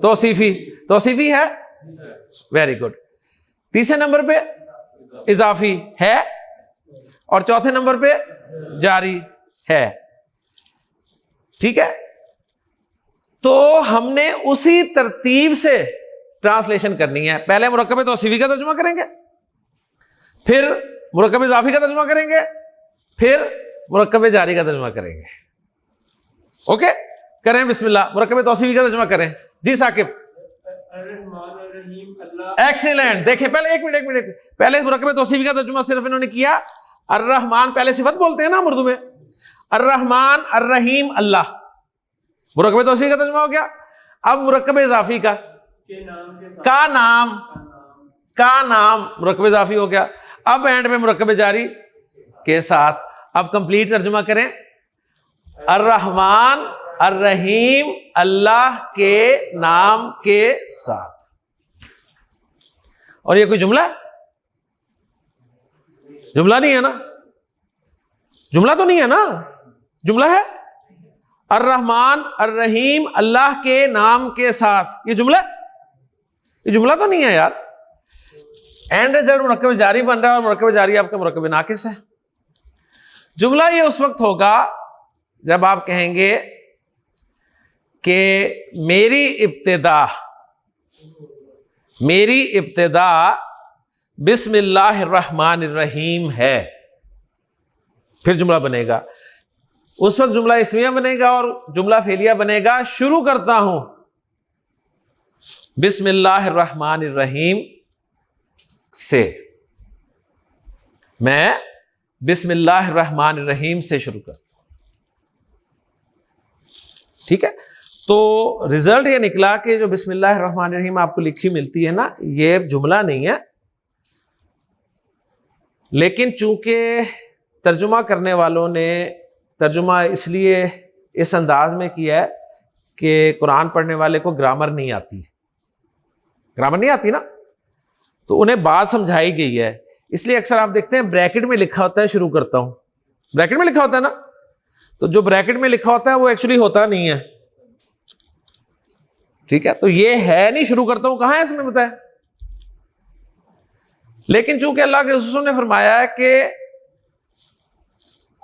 तौसीफी, तौसीफी है, वेरी गुड। तीसरे नंबर पे इजाफी है, और चौथे नंबर पे जारी है, ठीक है। तो हमने उसी तरतीब से ट्रांसलेशन करनी है। पहले मुरक्कब तौसीफी का तर्जुमा करेंगे, फिर मुरक्कब इजाफी का तर्जुमा करेंगे, फिर मुरक्कब जारी का तर्जुमा करेंगे। ओके, करें बिस्मिल्लाह, मुरक्कब तौसीफी का तर्जुमा करें जी साकिब। एक्सीलेंट। देखिए पहले एक मिनट, पहले मुरक्कब तौसीफी का तर्जुमा सिर्फ इन्होंने किया। अर्रहमान, पहले सिफत बोलते हैं ना उर्दू में, अर्रहमान अर्रहीम अल्लाह, मुरक्कब तौसीफी का तर्जुमा हो गया। अब मुरक्कब इजाफी का नाम मुरक्कब इजाफी हो गया। अब एंड में मुरक्कब जारी के साथ। अब कंप्लीट तर्जुमा करें, अर्रहमान अर्रहीम अल्लाह के नाम के साथ। और ये कोई जुमला है? जुमला नहीं है ना, जुमला तो नहीं है ना, जुमला है अर्रहमान अर्रहीम अल्लाह के नाम के साथ। ये जुमला, ये जुमला तो नहीं है यार। एंड रिजल्ट मुरक्कब जारी बन रहा है, और मुरक्कब जारी आपका मुरक्कब नाकिस है। जुमला ये उस वक्त होगा जब आप कहेंगे कि मेरी इब्तिदा बिस्मिल्लाहिर्रहमानिर्रहीम है, फिर जुमला बनेगा। उस वक्त जुमला इस्मिया बनेगा और जुमला फेलिया बनेगा। शुरू करता हूं बिस्मिल्लाहिर्रहमानिर्रहीम से, मैं बिस्मिल्लाहिर्रहमानिर्रहीम से शुरू करता हूं, ठीक है। तो रिजल्ट ये निकला कि जो बिस्मिल्लाहिर्रहमानिर्रहीम आपको लिखी मिलती है ना, ये जुमला नहीं है, लेकिन चूंकि तर्जुमा करने वालों ने तर्जुमा इसलिए इस अंदाज में किया है कि कुरान पढ़ने वाले को ग्रामर नहीं आती, ग्रामर नहीं आती ना, तो उन्हें बात समझाई गई है। इसलिए अक्सर आप देखते हैं ब्रैकेट में लिखा होता है शुरू करता हूं, ब्रैकेट में लिखा होता है ना, तो जो ब्रैकेट में लिखा होता है वो एक्चुअली होता नहीं है, ठीक है। तो ये है नहीं, शुरू करता हूं कहां है इसमें बताया। लेकिन चूंकि अल्लाह के रसूल ने फरमाया है कि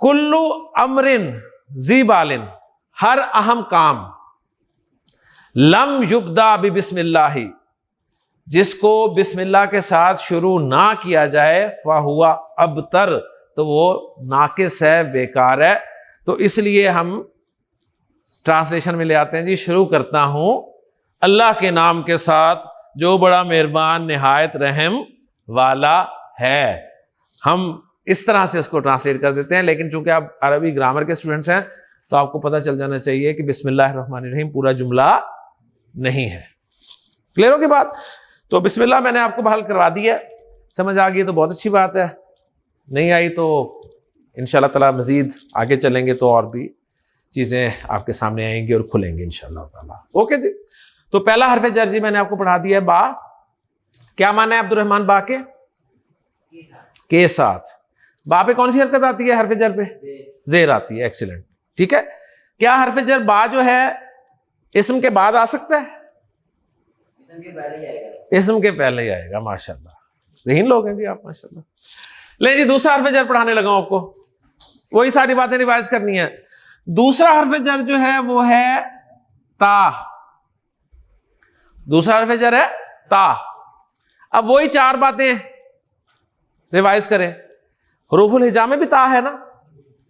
कुल्लु अमरिन जी बालिन, हर अहम काम लम युब्दा बि बिस्मिल्लाही, जिसको बिस्मिल्लाह के साथ शुरू ना किया जाए फहुआ अबतर, तो वो नाकिस है, बेकार है। तो इसलिए हम ट्रांसलेशन में ले आते हैं जी, शुरू करता हूं अल्लाह के नाम के साथ जो बड़ा मेहरबान निहायत रहम वाला है। हम इस तरह से इसको ट्रांसलेट कर देते हैं, लेकिन चूंकि आप अरबी ग्रामर के स्टूडेंट्स हैं तो आपको पता चल जाना चाहिए कि बिस्मिल्लाहिर्रहमानिर्रहीम पूरा जुमला नहीं है। क्लियर हो की बात? तो बिस्मिल्लाह मैंने आपको बहाल करवा दी है, समझ आ गई तो बहुत अच्छी बात है, नहीं आई तो इंशाल्लाह ताला मजीद आगे चलेंगे तो और भी चीजें आपके सामने आएंगी और खुलेंगी इंशाल्लाह ताला। ओके जी, तो पहला हरफ जर जी मैंने आपको पढ़ा दिया है, बा। क्या माना है अब्दुर्रहमान बा के साथ? बा पे कौन सी हरकत आती है? हरफ जर पे जेर आती है। एक्सीलेंट, ठीक है। क्या हरफ जर बा जो है इसम के बाद आ सकता है? इसम के पहले ही आएगा। माशाल्लाह, ज़हीन लोग हैं जी आप, माशाल्लाह। ले जी, दूसरा हरफ जर पढ़ाने लगा आपको, वही सारी बातें रिवाइज करनी है। दूसरा हरफ जर जो है वो है ता। दूसरा हरफ जर है ता। अब वही चार बातें रिवाइज करें। हुरूफुल हिजा में भी ता है ना,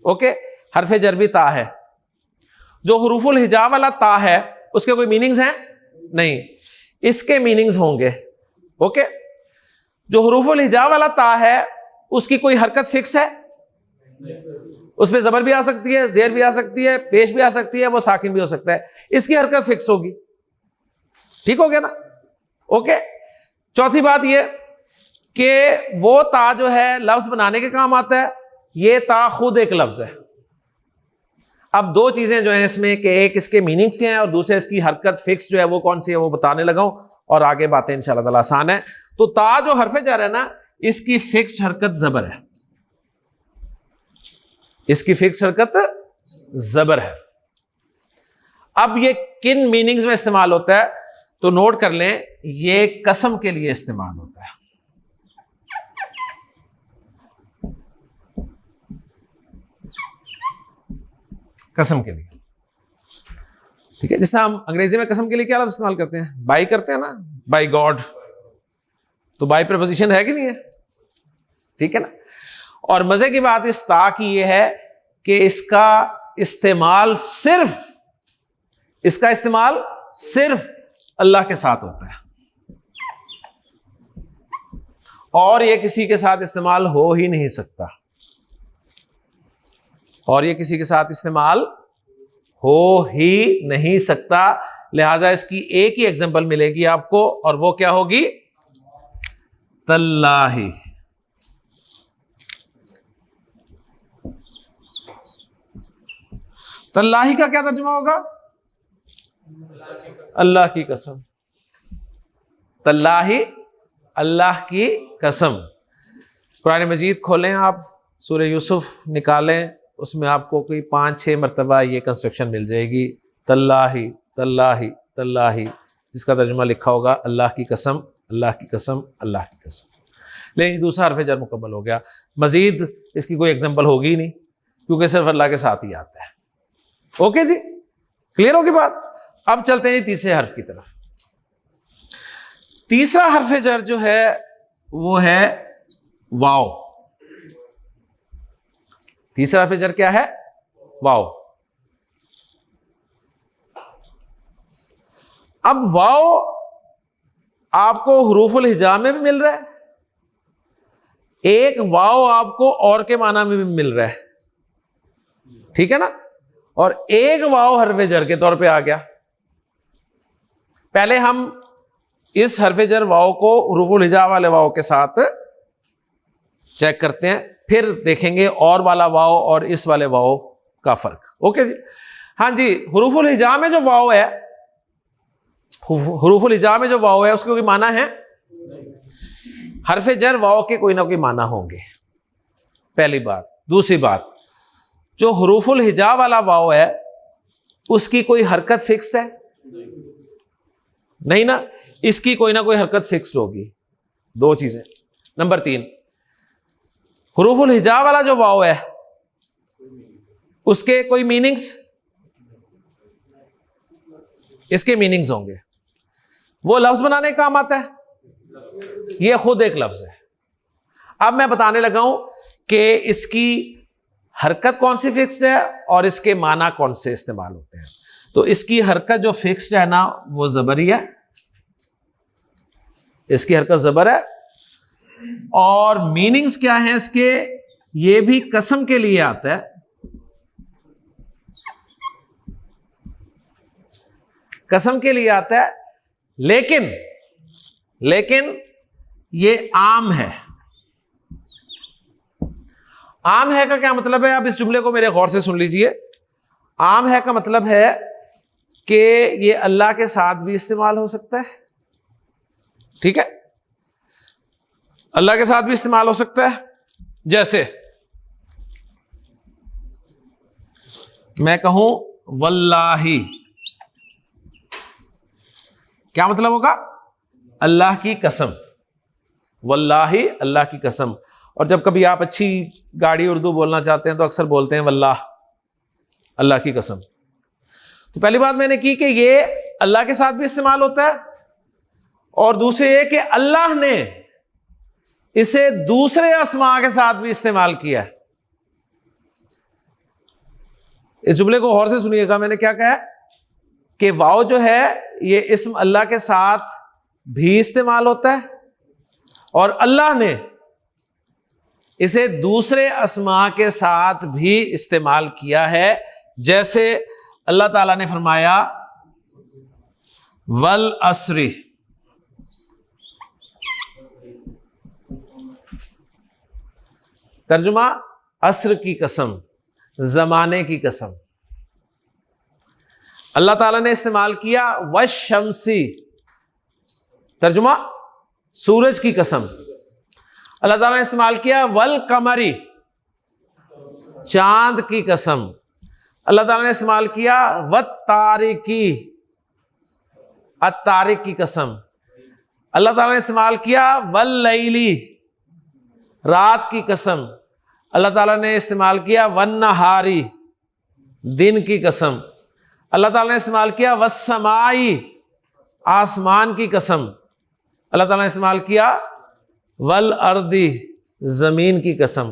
ओके, हरफ जर भी ता है। जो हुरूफुल हिजा वाला ता है उसके कोई मीनिंग्स हैं? नहीं, इसके मीनिंग्स होंगे। ओके, जो हुरूफुल हिजा वाला ता है उसकी कोई हरकत फिक्स है? उसमें जबर भी आ सकती है, जेर भी आ सकती है, पेश भी आ सकती है, वो साकिन भी हो सकता है। इसकी हरकत फिक्स होगी। ठीक हो गया ना? ओके। चौथी बात ये कि वो ता जो है लफ्ज बनाने के काम आता है, ये ता खुद एक लफ्ज है। अब दो चीजें जो है इसमें कि एक इसके मीनिंग्स क्या हैं और दूसरे इसकी हरकत फिक्स जो है वो कौन सी है वो बताने लगा हूं, और आगे बातें इंशाल्लाह ताला आसान है। तो ता जो हरफ जर है ना, इसकी फिक्स हरकत जबर है। इसकी फिक्स हरकत जबर है। अब ये किन मीनिंग्स में इस्तेमाल होता है तो नोट कर लें, ये कसम के लिए इस्तेमाल होता है। कसम के लिए, ठीक है। जैसे हम अंग्रेजी में कसम के लिए क्या लफ्ज़ इस्तेमाल करते हैं? बाई करते हैं ना, बाई गॉड। तो बाई प्रपोजिशन है कि नहीं है? ठीक है ना। और मजे की बात इस ता की ये है कि इसका इस्तेमाल सिर्फ अल्लाह के साथ होता है, और ये किसी के साथ इस्तेमाल हो ही नहीं सकता, और ये किसी के साथ इस्तेमाल हो ही नहीं सकता। लिहाजा इसकी एक ही एग्जांपल मिलेगी आपको, और वो क्या होगी? तल्लाही। तल्लाही का क्या तर्जुमा होगा? अल्लाह की कसम। तल्लाही, अल्लाह की कसम। कुरान मजीद खोलें आप, सूरह यूसुफ निकालें, उसमें आपको कोई 5-6 मरतबा ये कंस्ट्रक्शन मिल जाएगी, तल्लाही तल्लाही तल्लाही, जिसका तर्जुमा लिखा होगा अल्लाह की कसम, अल्लाह की कसम, अल्लाह की कसम। लेकिन दूसरा हरफ जर मुकम्मल हो गया, मजीद इसकी कोई एग्जांपल होगी ही नहीं, क्योंकि सिर्फ अल्लाह के साथ ही आता है। ओके जी, क्लियर होगी बात? अब चलते हैं तीसरे हर्फ की तरफ। तीसरा हरफ जर जो है वो है वाव। तीसरा हरफ जर क्या है? वाव। अब वाव आपको हुरूफुल हिजा में भी मिल रहा है, एक वाव आपको और के माना में भी मिल रहा है, ठीक है ना। और एक वाव हरफ जर के तौर पे आ गया। पहले हम इस हरफ जर वाव को हुरूफुल हिजा वाले वाव के साथ चेक करते हैं, फिर देखेंगे और वाला वाव और इस वाले वाव का फर्क। ओके जी, हाँ जी। हुरूफुल हिजा में जो वाव है, हुरूफुल हिजा में जो वाव है उसके कोई माना है? हरफ जर वाव के कोई ना कोई माना होंगे, पहली बात। दूसरी बात, जो हरूफुल हिजा वाला वाव है उसकी कोई हरकत फिक्स्ड है? नहीं ना, इसकी कोई ना कोई हरकत फिक्स्ड होगी। दो चीजें। नंबर 3, हरूफुल हिजा वाला जो वाव है उसके कोई मीनिंग्स? इसके मीनिंग्स होंगे। वो लफ्ज बनाने का काम आता है? ये खुद एक लफ्ज है। अब मैं बताने लगा हूं कि इसकी हरकत कौन सी फिक्स्ड है और इसके माना कौन से इस्तेमाल होते हैं। तो इसकी हरकत जो फिक्स्ड है ना वो जबरी है, इसकी हरकत जबर है। और मीनिंग्स क्या है इसके? ये भी कसम के लिए आता है, कसम के लिए आता है, लेकिन ये आम है। आम है का क्या मतलब है? अब इस जुमले को मेरे गौर से सुन लीजिए। आम है का मतलब है कि ये अल्लाह के साथ भी इस्तेमाल हो सकता है। ठीक है, अल्लाह के साथ भी इस्तेमाल हो सकता है। जैसे मैं कहूं वल्लाही, क्या मतलब होगा? अल्लाह की कसम। वल्लाही, अल्लाह की कसम। और जब कभी आप अच्छी गाड़ी उर्दू बोलना चाहते हैं तो अक्सर बोलते हैं वल्लाह, अल्लाह की कसम। तो पहली बात मैंने की कि ये अल्लाह के साथ भी इस्तेमाल होता है, और दूसरी ये कि अल्लाह ने इसे दूसरे अस्मा के साथ भी इस्तेमाल किया है। इस जुमले को गौर से सुनिएगा, मैंने क्या कहा कि वाव जो है ये इस्म अल्लाह के साथ भी इस्तेमाल होता है और अल्लाह ने इसे दूसरे अस्मा के साथ भी इस्तेमाल किया है। जैसे अल्लाह ताला ने फरमाया वल असरी, तर्जुमा अस्र की कसम, जमाने की कसम। अल्लाह ताला ने इस्तेमाल किया वशमसी, तर्जुमा सूरज की कसम। अल्लाह ताला ने इस्तेमाल किया वल कमरी, चांद की कसम। अल्लाह ताला ने इस्तेमाल किया वत तारिकी, अत्तारिक की कसम। अल्लाह ताला ने इस्तेमाल किया वल लैली, रात की कसम। अल्लाह ताला ने इस्तेमाल किया वन नहारी, दिन की कसम। अल्लाह ताला ने इस्तेमाल किया वस्समाई, आसमान की कसम। अल्लाह ताला ने इस्तेमाल किया वल अर्दी, जमीन की कसम।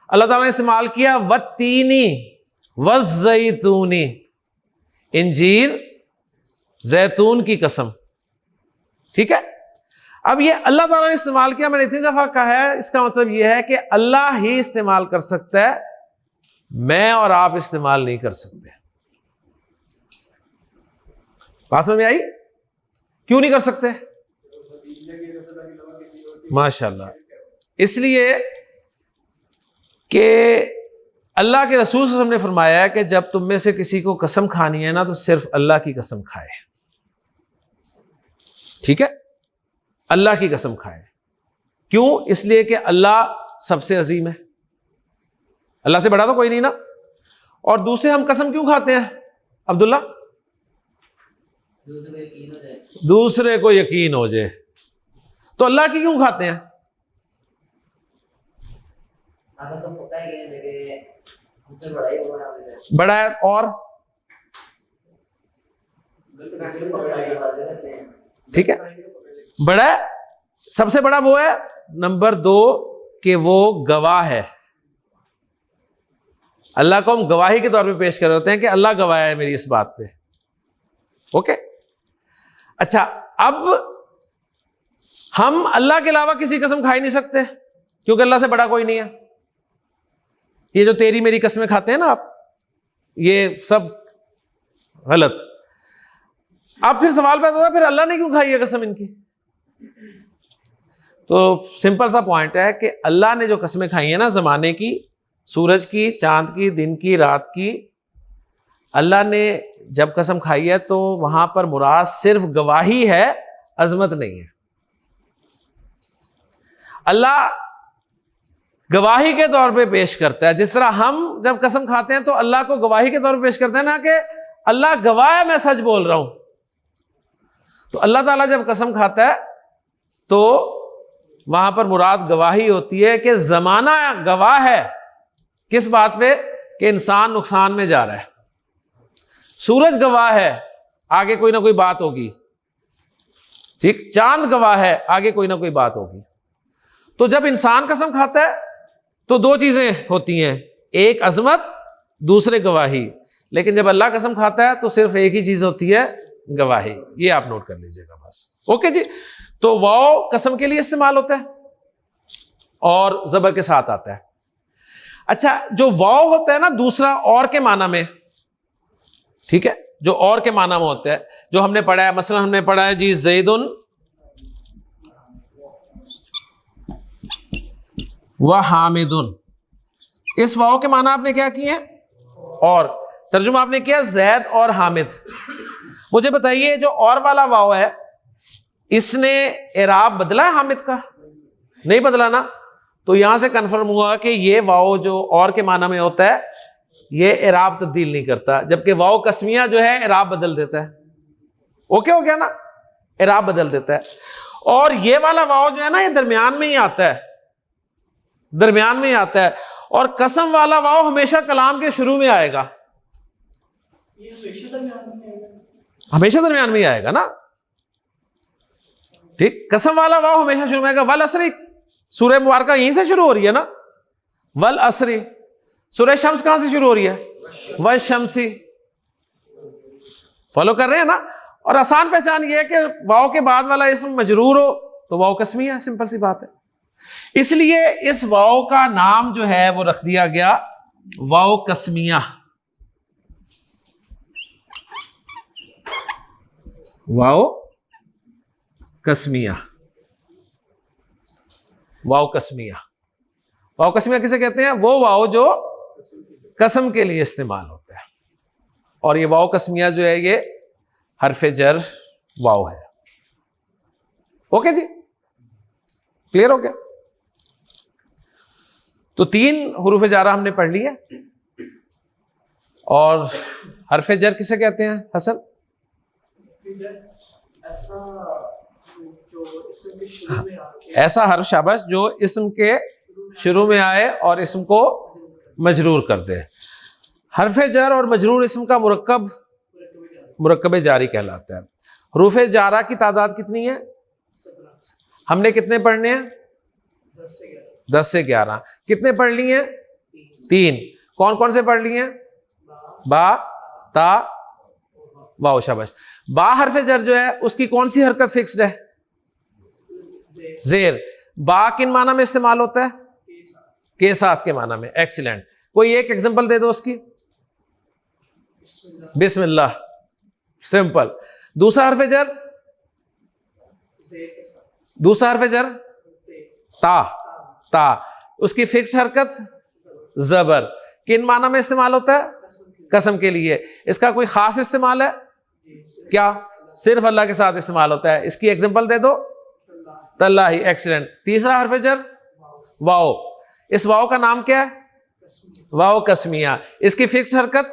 अल्लाह ताला ने इस्तेमाल किया वत्तीनी वज़्ज़ैतूनी, इंजीर जैतून की कसम। ठीक है, अब ये अल्लाह ताला ने इस्तेमाल किया, मैंने इतनी दफा कहा है, इसका मतलब यह है कि अल्लाह ही इस्तेमाल कर सकता है, मैं और आप इस्तेमाल नहीं कर सकते। बात समझ में आई? क्यों नहीं कर सकते? माशाल्लाह, इसलिए कि अल्लाह के रसूल सल्लल्लाहु अलैहि वसल्लम ने फरमाया है कि जब तुम में से किसी को कसम खानी है ना तो सिर्फ अल्लाह की कसम खाए। ठीक है, अल्लाह की कसम खाए। क्यों? इसलिए कि अल्लाह सबसे अजीम है, अल्लाह से बड़ा तो कोई नहीं ना। और दूसरे हम कसम क्यों खाते हैं अब्दुल्ला? दूसरे को यकीन हो जाए। तो अल्लाह की क्यों खाते हैं? तो पता है हमसे बड़ा है और ठीक है, बड़ा है, सबसे बड़ा वो है। नंबर 2 कि वो गवाह है। अल्लाह को हम गवाही के तौर पे पेश कर रहे होते हैं कि अल्लाह गवाह है मेरी इस बात पे। ओके, अच्छा, अब हम अल्लाह के अलावा किसी कसम खा ही नहीं सकते क्योंकि अल्लाह से बड़ा कोई नहीं है। ये जो तेरी मेरी कसमें खाते हैं ना आप, ये सब गलत। अब फिर सवाल पैदा होता है, फिर अल्लाह ने क्यों खाई है कसम इनकी? तो सिंपल सा पॉइंट है कि अल्लाह ने जो कसमें खाई है ना, जमाने की, सूरज की, चांद की, दिन की, रात की, अल्लाह ने जब कसम खाई है तो वहां पर मुराद सिर्फ गवाही है, अजमत नहीं है। अल्लाह गवाही के तौर पे पेश करता है। जिस तरह हम जब कसम खाते हैं तो अल्लाह को गवाही के तौर पे पेश करते हैं ना, कि अल्लाह गवाह है मैं सच बोल रहा हूं। तो अल्लाह ताला जब कसम खाता है तो वहां पर मुराद गवाही होती है कि जमाना गवाह है किस बात पे, कि इंसान नुकसान में जा रहा है। सूरज गवाह है आगे कोई ना कोई बात होगी, ठीक, चांद गवाह है आगे कोई ना कोई बात होगी। तो जब इंसान कसम खाता है तो दो चीजें होती हैं, एक अजमत, दूसरे गवाही। लेकिन जब अल्लाह कसम खाता है तो सिर्फ एक ही चीज होती है, गवाही। ये आप नोट कर लीजिएगा बस। ओके जी। तो वाव कसम के लिए इस्तेमाल होता है और जबर के साथ आता है। अच्छा, जो वाव होता है ना दूसरा और के माना में, ठीक है, जो और के माना में होता है, जो हमने पढ़ा है, मसलन हमने पढ़ा है जी ज़ैदुन व हामिदुन, इस वाव के माना आपने क्या किए, और तर्जुमा आपने किया जैद और हामिद। मुझे बताइए जो और वाला वाव है इसने इराब बदला है हामिद का? नहीं बदला ना। तो यहां से कंफर्म हुआ कि ये वाव जो और के माना में होता है ये इराब तब्दील नहीं करता, जबकि वाव कस्मिया जो है इराब बदल देता है। ओके हो गया ना, इराब बदल देता है। और ये वाला वाव जो है ना ये दरमियान में ही आता है, दरमियान में ही आता है। और कसम वाला वाव हमेशा कलाम के शुरू में आएगा, ये हमेशा दरमियान में आएगा, हमेशा दरमियान में ही आएगा ना, ठीक। कसम वाला वाव हमेशा शुरू में आएगा। वल असरी, सूरह मुबारक यहीं से शुरू हो रही है ना, वल असरी। सूरह शम्स कहां से शुरू हो रही है, वल शम्सी। फॉलो कर रहे हैं ना। और आसान पहचान ये है कि वाव के बाद वाला इसम मजरूर हो तो वाव कस्मी है, सिंपल सी बात है। इसलिए इस वाव का नाम जो है वो रख दिया गया वाव कस्मिया। वाव कस्मिया, वाव कस्मिया। वाव कस्मिया किसे कहते हैं? वो वाव जो कसम के लिए इस्तेमाल होता है। और ये वाव कस्मिया जो है ये हरफ जर वाव है। ओके जी, क्लियर हो गया? तो 3 हुरूफ जारा हमने पढ़ लिए। और हरफ जर किसे कहते हैं हसन? ऐसा जो इसम के शुरू में आके, ऐसा हर्फ, शाबाश, जो इस्म के शुरू में आए और इस्म को मजरूर कर दे। हरफ जर और मजरूर इस्म का मुरक्कब जारी कहलाता है। हुरूफ जारा की तादाद कितनी है? हमने कितने पढ़ने हैं? 10 से 11। कितने पढ़ लिए हैं? 3। कौन कौन से पढ़ लिए हैं? बा, ता, वाव, शाबाश। बा हरफ जर जो है उसकी कौन सी हरकत फिक्स्ड है? जेर। बा किन माना में इस्तेमाल होता है? के साथ के माना में। एक्सीलेंट। कोई एक एग्जांपल दे दो उसकी। बिस्मिल्लाह, सिंपल। दूसरा हरफ जर, दूसरा हरफ जर ता, ता, उसकी फिक्स हरकत जबर। किन माना में इस्तेमाल होता है? कसम के लिए। इसका कोई खास इस्तेमाल है क्या? सिर्फ अल्लाह के साथ इस्तेमाल होता है। इसकी एग्जांपल दे दो। तल्लाही, एक्सीलेंट। तीसरा हरफ जर वाओ। इस वाओ का नाम क्या है? वाओ कस्मिया। इसकी फिक्स हरकत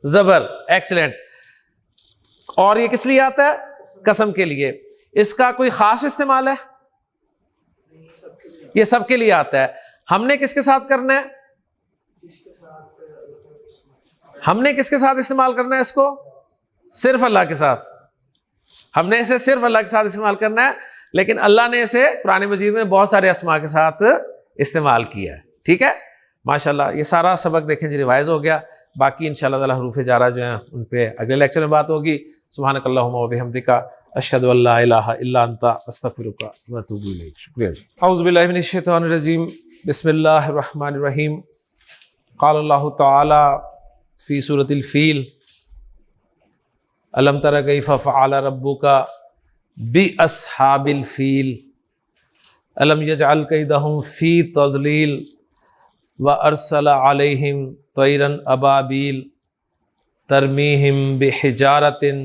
जबर, एक्सीलेंट। और ये किस लिए आता है? कसम के लिए। इसका कोई खास इस्तेमाल है? ये सबके लिए आता है। हमने किसके साथ करना है? हमने किसके साथ इस्तेमाल करना है इसको? सिर्फ अल्लाह के साथ। हमने इसे सिर्फ अल्लाह के साथ इस्तेमाल करना है। लेकिन अल्लाह ने इसे कुरान मजीद में बहुत सारे अस्मा के साथ इस्तेमाल किया है। ठीक है, माशाल्लाह। ये सारा सबक देखें जी रिवाइज हो गया। बाकी इंशाअल्लाह ताला हुरूफ जारा जो हैं उन पे अगले लेक्चर में बात होगी। सुब्हानकल्लाहुम्मा व बिहम्दिका अशहदु अल्ला इलाहा इल्ला अंता अस्तगफिरुका व अतूबु इलैक। शुक्रिया जी। औज़ु बिल्लाहि मिनश शैतानिर रजीम। बिस्मिल्लाहिर रहमानिर रहीम। क़ाल अल्लाहु तआला फ़ी सूरतिल फ़ील अलम तरा कैफ़ फ़अल रब्बुका बि अस्हाबिल फ़ील अलम यजअल कैदहुम फ़ी तज़लील व अरसल अलैहिम तैरन अबाबील तरमीहिम बिहिजारतिन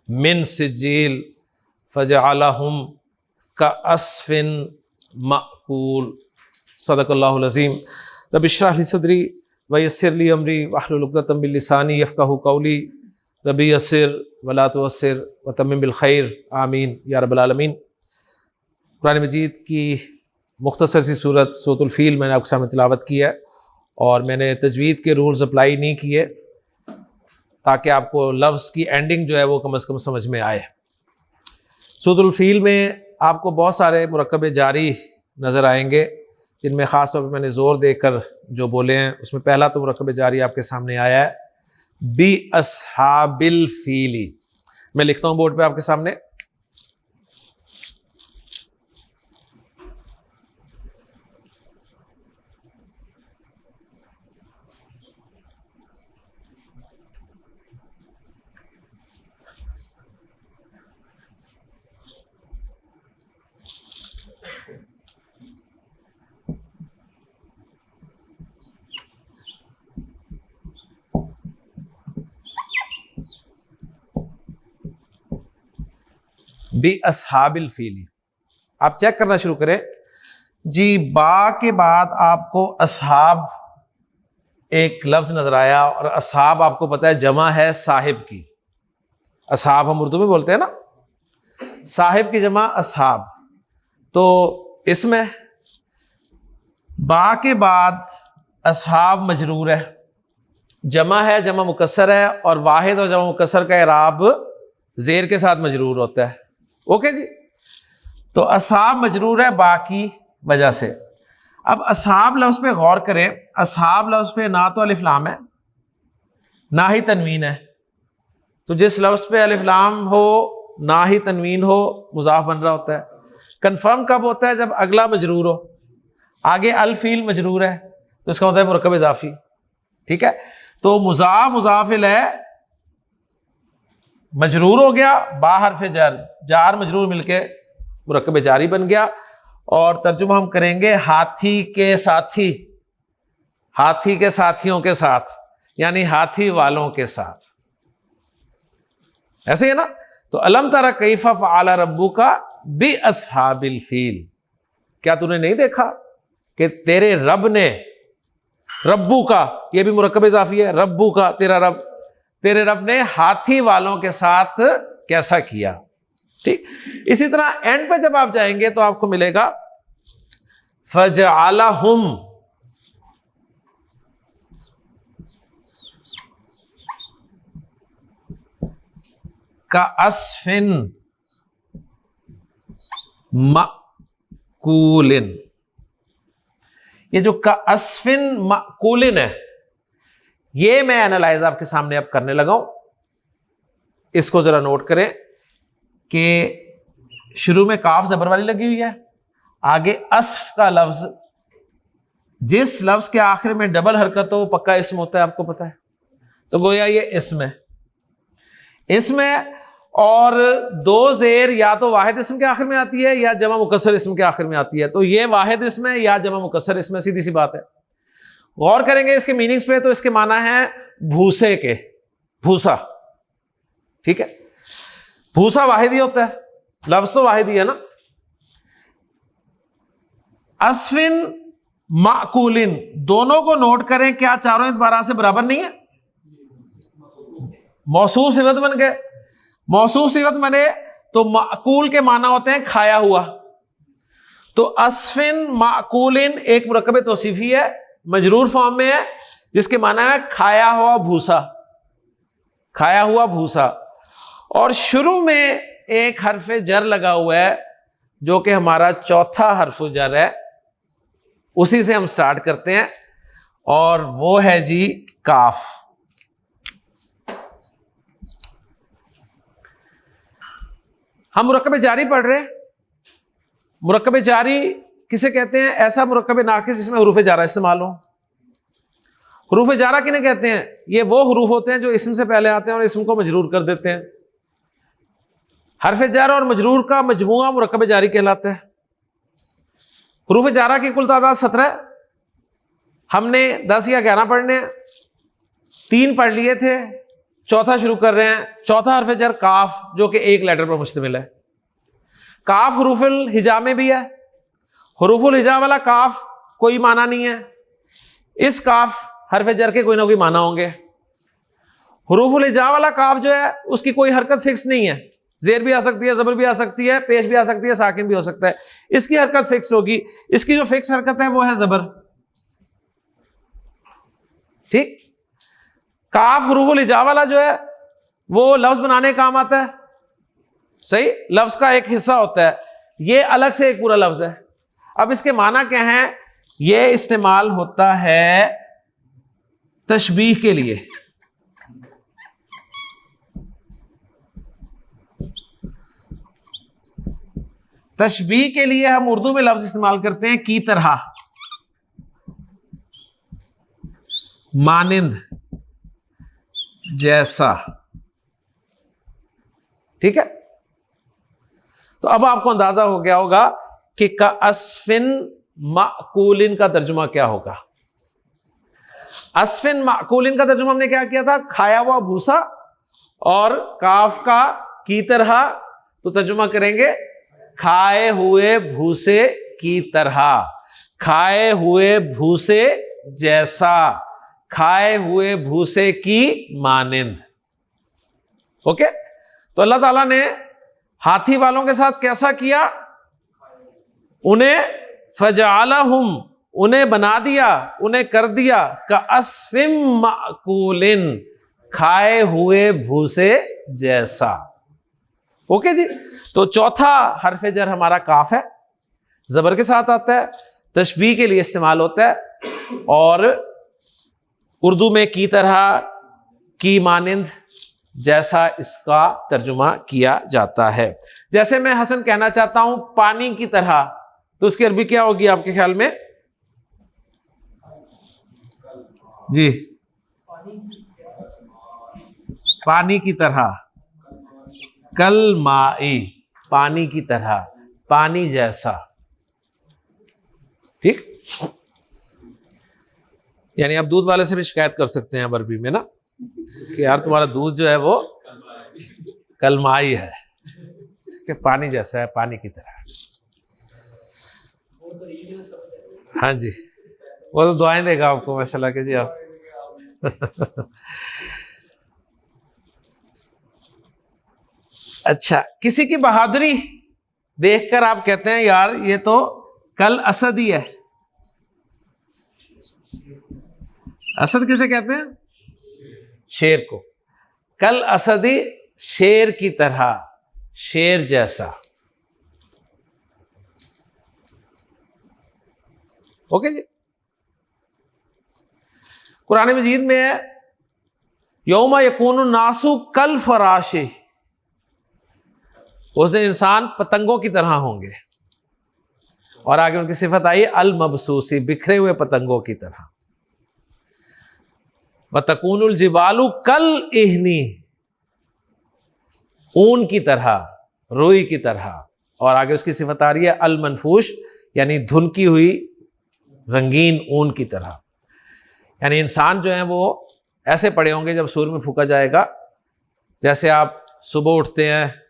मिन सिज्जील फजअलहुम का अस्फिन मअकूल। सदक़ल्लाहुल अज़ीम। रब्बि इश्रह ली सदरी व यस्सिर ली अमरी वहलुल उक़दतम मिन लिसानी यफ़क़हू क़ौली। रब्बि यस्सिर वला तुअस्सिर व तम्मिम बिल खैर, आमीन या रब्बल आलमीन। कुरान मजीद की मुख्तसर सी सूरतुल फ़ील मैंने आपके सामने तिलावत की है और मैंने तजवीद के रूल्स अप्लाई नहीं किए ताकि आपको लफ्ज़ की एंडिंग जो है वो कम से कम समझ में आए। सूरतुल फ़ील में आपको बहुत सारे मुरक्कब जारी नज़र आएंगे जिनमें ख़ास तौर पर मैंने ज़ोर देकर जो बोले हैं उसमें पहला तो मुरक्कब जारी आपके सामने आया है बी अस्हाबिल फ़ीली। मैं लिखता हूँ बोर्ड पे आपके सामने। बी अस्हाबिल फ़ीली। आप चेक करना शुरू करें जी। बा के बाद आपको असहाब एक लफ्ज़ नज़र आया और असहाब आपको पता है जमा है साहिब की। असहाब हम उर्दू में बोलते हैं ना, साहिब की जमा असहाब। तो इसमें बा के बाद असहाब मजरूर है, जमा है, जमा मुकस्सर है और वाहिद और जमा मुकस्सर का इराब ज़ेर के साथ मजरूर होता है। ओके जी। तो असहाब मजरूर है बा की वजह से। अब असहाब लफ्ज़ पे गौर करें। असहाब लफ्ज़ पे ना तो अलिफ लाम है ना ही तनवीन है। तो जिस लफ्ज़ पे अलिफ लाम हो ना ही तनवीन हो मुज़ाफ बन रहा होता है। कन्फर्म कब होता है? जब अगला मजरूर हो, आगे अल फ़ील मजरूर है तो इसका होता है मुरक्कब इज़ाफ़ी। ठीक है। तो मुज़ाफ मुज़ाफिल है मजरूर हो गया, बा हर्फ जर, जार मजरूर मिलके मुरक्कब जारी बन गया। और तर्जुमा हम करेंगे हाथी के साथी, हाथी के साथियों के साथ, यानी हाथी वालों के साथ। ऐसे है ना। तो अलम तरा कैफ़ा फ़अल रब्बुका बि अस्हाबिल फ़ील। क्या तूने नहीं देखा कि तेरे रब ने, रब्बू का ये भी मुरक्कब इज़ाफ़ी है, रब्बू का तेरा रब, तेरे रब ने हाथी वालों के साथ कैसा किया। ठीक। इसी तरह एंड पे जब आप जाएंगे तो आपको मिलेगा फजअलहुम, का अस्फिन मअकूलिन। ये जो का अस्फिन मअकूलिन है ये मैं एनालाइज आपके सामने अब करने लगा हूं। इसको जरा नोट करें कि शुरू में काफ जबर वाली लगी हुई है, आगे अस्फ का लफ्ज, जिस लफ्ज के आखिर में डबल हरकत हो पक्का इसम होता है, आपको पता है। तो गोया ये इसमें और दो जेर या तो वाहिद इसम के आखिर में आती है या जमा मुकस्सर इसम के आखिर में आती है। तो ये वाहिद इसम है या जमा मुकस्सर इसम, सीधी सी बात है। गौर करेंगे इसके मीनिंग्स पे तो इसके माना है भूसे के, भूसा। ठीक है। भूसा वाहिद ही होता है, लफ्ज तो वाहिद ही है ना। अस्फिन माकूलिन, दोनों को नोट करें, क्या चारों इतबारा से बराबर नहीं है? मौसूफ सिफत बन गए। मौसूफ सिफत बने तो माकूल के माना होते हैं खाया हुआ। तो अस्फिन माकूलिन एक मुरक्कब तौसीफी है, मजरूर फॉर्म में है, जिसके माना है खाया हुआ भूसा, खाया हुआ भूसा। और शुरू में एक हर्फ जर लगा हुआ है जो कि हमारा चौथा हर्फ जर है, उसी से हम स्टार्ट करते हैं और वो है जी काफ। हम मुरक्कब जारी पढ़ रहे हैं। मुरक्कब जारी किसे कहते हैं? ऐसा मुरक्कब नाकिस जिसमें हुरूफ जारा इस्तेमाल हो। हुरूफ जारा किन्हें कहते हैं? ये वो हुरूफ होते हैं जो इस्म से पहले आते हैं और इस्म को मजरूर कर देते हैं। हर्फ जर और मजरूर का मजमूआ मुरक्कब जारी कहलाता है। हुरूफ जारा की कुल तादाद 17 है। हमने 10 या 11 पढ़ने, 3 पढ़ लिए थे, चौथा शुरू कर रहे हैं। चौथा हर्फ जर काफ, जो कि एक लेटर पर मुश्तमिल है। काफ हुरूफुल हिजा में भी है। हुरूफुल हिजा वाला काफ कोई माना नहीं है, इस काफ हरफ जर के कोई ना कोई माना होंगे। हुरूफुल हिजा वाला काफ जो है उसकी कोई हरकत फिक्स नहीं है, जेर भी आ सकती है, जबर भी आ सकती है, पेश भी आ सकती है, साकिन भी हो सकता है, इसकी हरकत फिक्स होगी। इसकी जो फिक्स हरकत है वो है जबर। ठीक, काफ हुरूफुल हिजा वाला जो है वो लफ्ज बनाने का काम आता है, सही, लफ्ज का एक हिस्सा होता है, ये अलग से एक पूरा लफ्ज है। अब इसके माना क्या है, ये इस्तेमाल होता है तशबीह के लिए। तशबीह के लिए हम उर्दू में लफ्ज इस्तेमाल करते हैं की तरह, मानिंद, जैसा। ठीक है, तो अब आपको अंदाजा हो गया होगा कि का अस्फिन माकूलिन का तर्जुमा क्या होगा। अस्फिन माकूलिन का तर्जुमा हमने क्या किया था, खाया हुआ भूसा, और काफ का की तरह, तो तर्जुमा करेंगे खाए हुए भूसे की तरह, खाए हुए भूसे जैसा, खाए हुए भूसे की मानिंद। ओके, तो अल्लाह ताला ने हाथी वालों के साथ कैसा किया, उन्हें फजअलहुम, उन्हें बना दिया, उन्हें कर दिया का अस्फिम माकूलिन, खाए हुए भूसे जैसा। ओके जी, तो चौथा हरफ जर हमारा काफ है, जबर के साथ आता है, तशबीह के लिए इस्तेमाल होता है, और उर्दू में की तरह, की मानिंद, जैसा इसका तर्जुमा किया जाता है। जैसे मैं हसन कहना चाहता हूं पानी की तरह, तो उसकी अरबी क्या होगी आपके ख्याल में जी? पानी की तरह, कल माई, पानी की तरह, पानी जैसा। ठीक, यानी आप दूध वाले से भी शिकायत कर सकते हैं अब अरबी में ना, कि यार तुम्हारा दूध जो है वो कलमाई है, कि पानी जैसा है, पानी की तरह। हाँ जी, वो तो दुआएं देगा आपको माशाल्लाह के जी आप। अच्छा, किसी की बहादुरी देखकर आप कहते हैं यार ये तो कल असद ही है। असद किसे कहते हैं? शेर को। कल असदी, शेर की तरह, शेर जैसा। ओके जी, कुरान मजीद में है यौमा यकूनु नासु कल फराशे, उस दिन इंसान पतंगों की तरह होंगे, और आगे उनकी सिफत आई अल मबसूसी, बिखरे हुए पतंगों की तरह। व तकूनुल जिबालु कल इहनी, ऊन की तरह, रुई की तरह, और आगे उसकी सिफत आ रही है अल मनफूश, यानी धुनकी हुई रंगीन ऊन की तरह। यानी इंसान जो है वो ऐसे पड़े होंगे जब सूर्य में फूका जाएगा, जैसे आप सुबह उठते हैं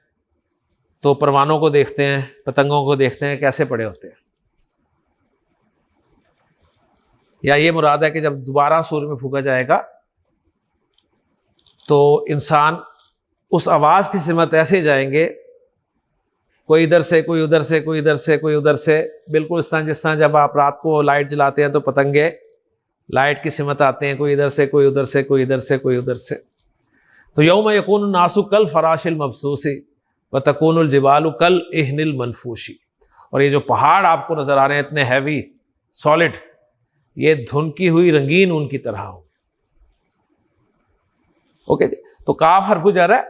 तो परवानों को देखते हैं, पतंगों को देखते हैं, कैसे पड़े होते हैं। या ये मुराद है कि जब दोबारा सूर्य में फूका जाएगा तो इंसान उस आवाज की सिमत ऐसे जाएंगे, कोई इधर से, कोई उधर से, कोई इधर से, कोई उधर से, बिल्कुल इस तरह जिस तरह जब आप रात को लाइट जलाते हैं तो पतंगे लाइट की सिमत आते हैं, कोई इधर से, कोई उधर से, कोई इधर से, कोई उधर से। तो यौम यकून नासु कल फराशिल मबसूसी व तकूनुल जिबालु कल इहनिल मनफूशी। और ये जो पहाड़ आपको नजर आ रहे हैं इतने हैवी सॉलिड, ये धुनकी हुई रंगीन ऊन की तरह हो। ओके जी, तो काफ हरफ जर है,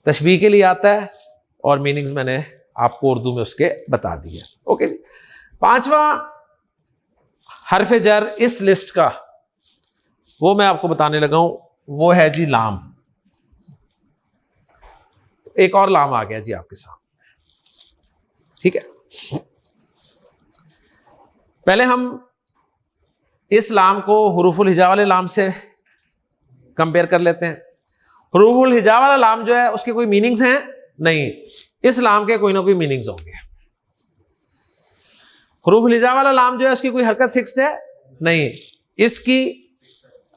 तशबीह के लिए आता है, और मीनिंग्स मैंने आपको उर्दू में उसके बता दिए। ओके जी, पांचवा हरफ जर इस लिस्ट का, वो मैं आपको बताने लगा हूं, वो है जी लाम। एक और लाम आ गया जी आपके सामने। ठीक है, पहले हम इस लाम को हुरूफुल हिजा वाले लाम से कंपेयर कर लेते हैं। हुरूफुल हिजा वाला लाम जो है उसके कोई मीनिंग्स हैं नहीं, इस लाम के कोई ना कोई मीनिंग्स होंगे। हुरूफुल हिजा वाला लाम जो है उसकी कोई हरकत फिक्स्ड है नहीं, इसकी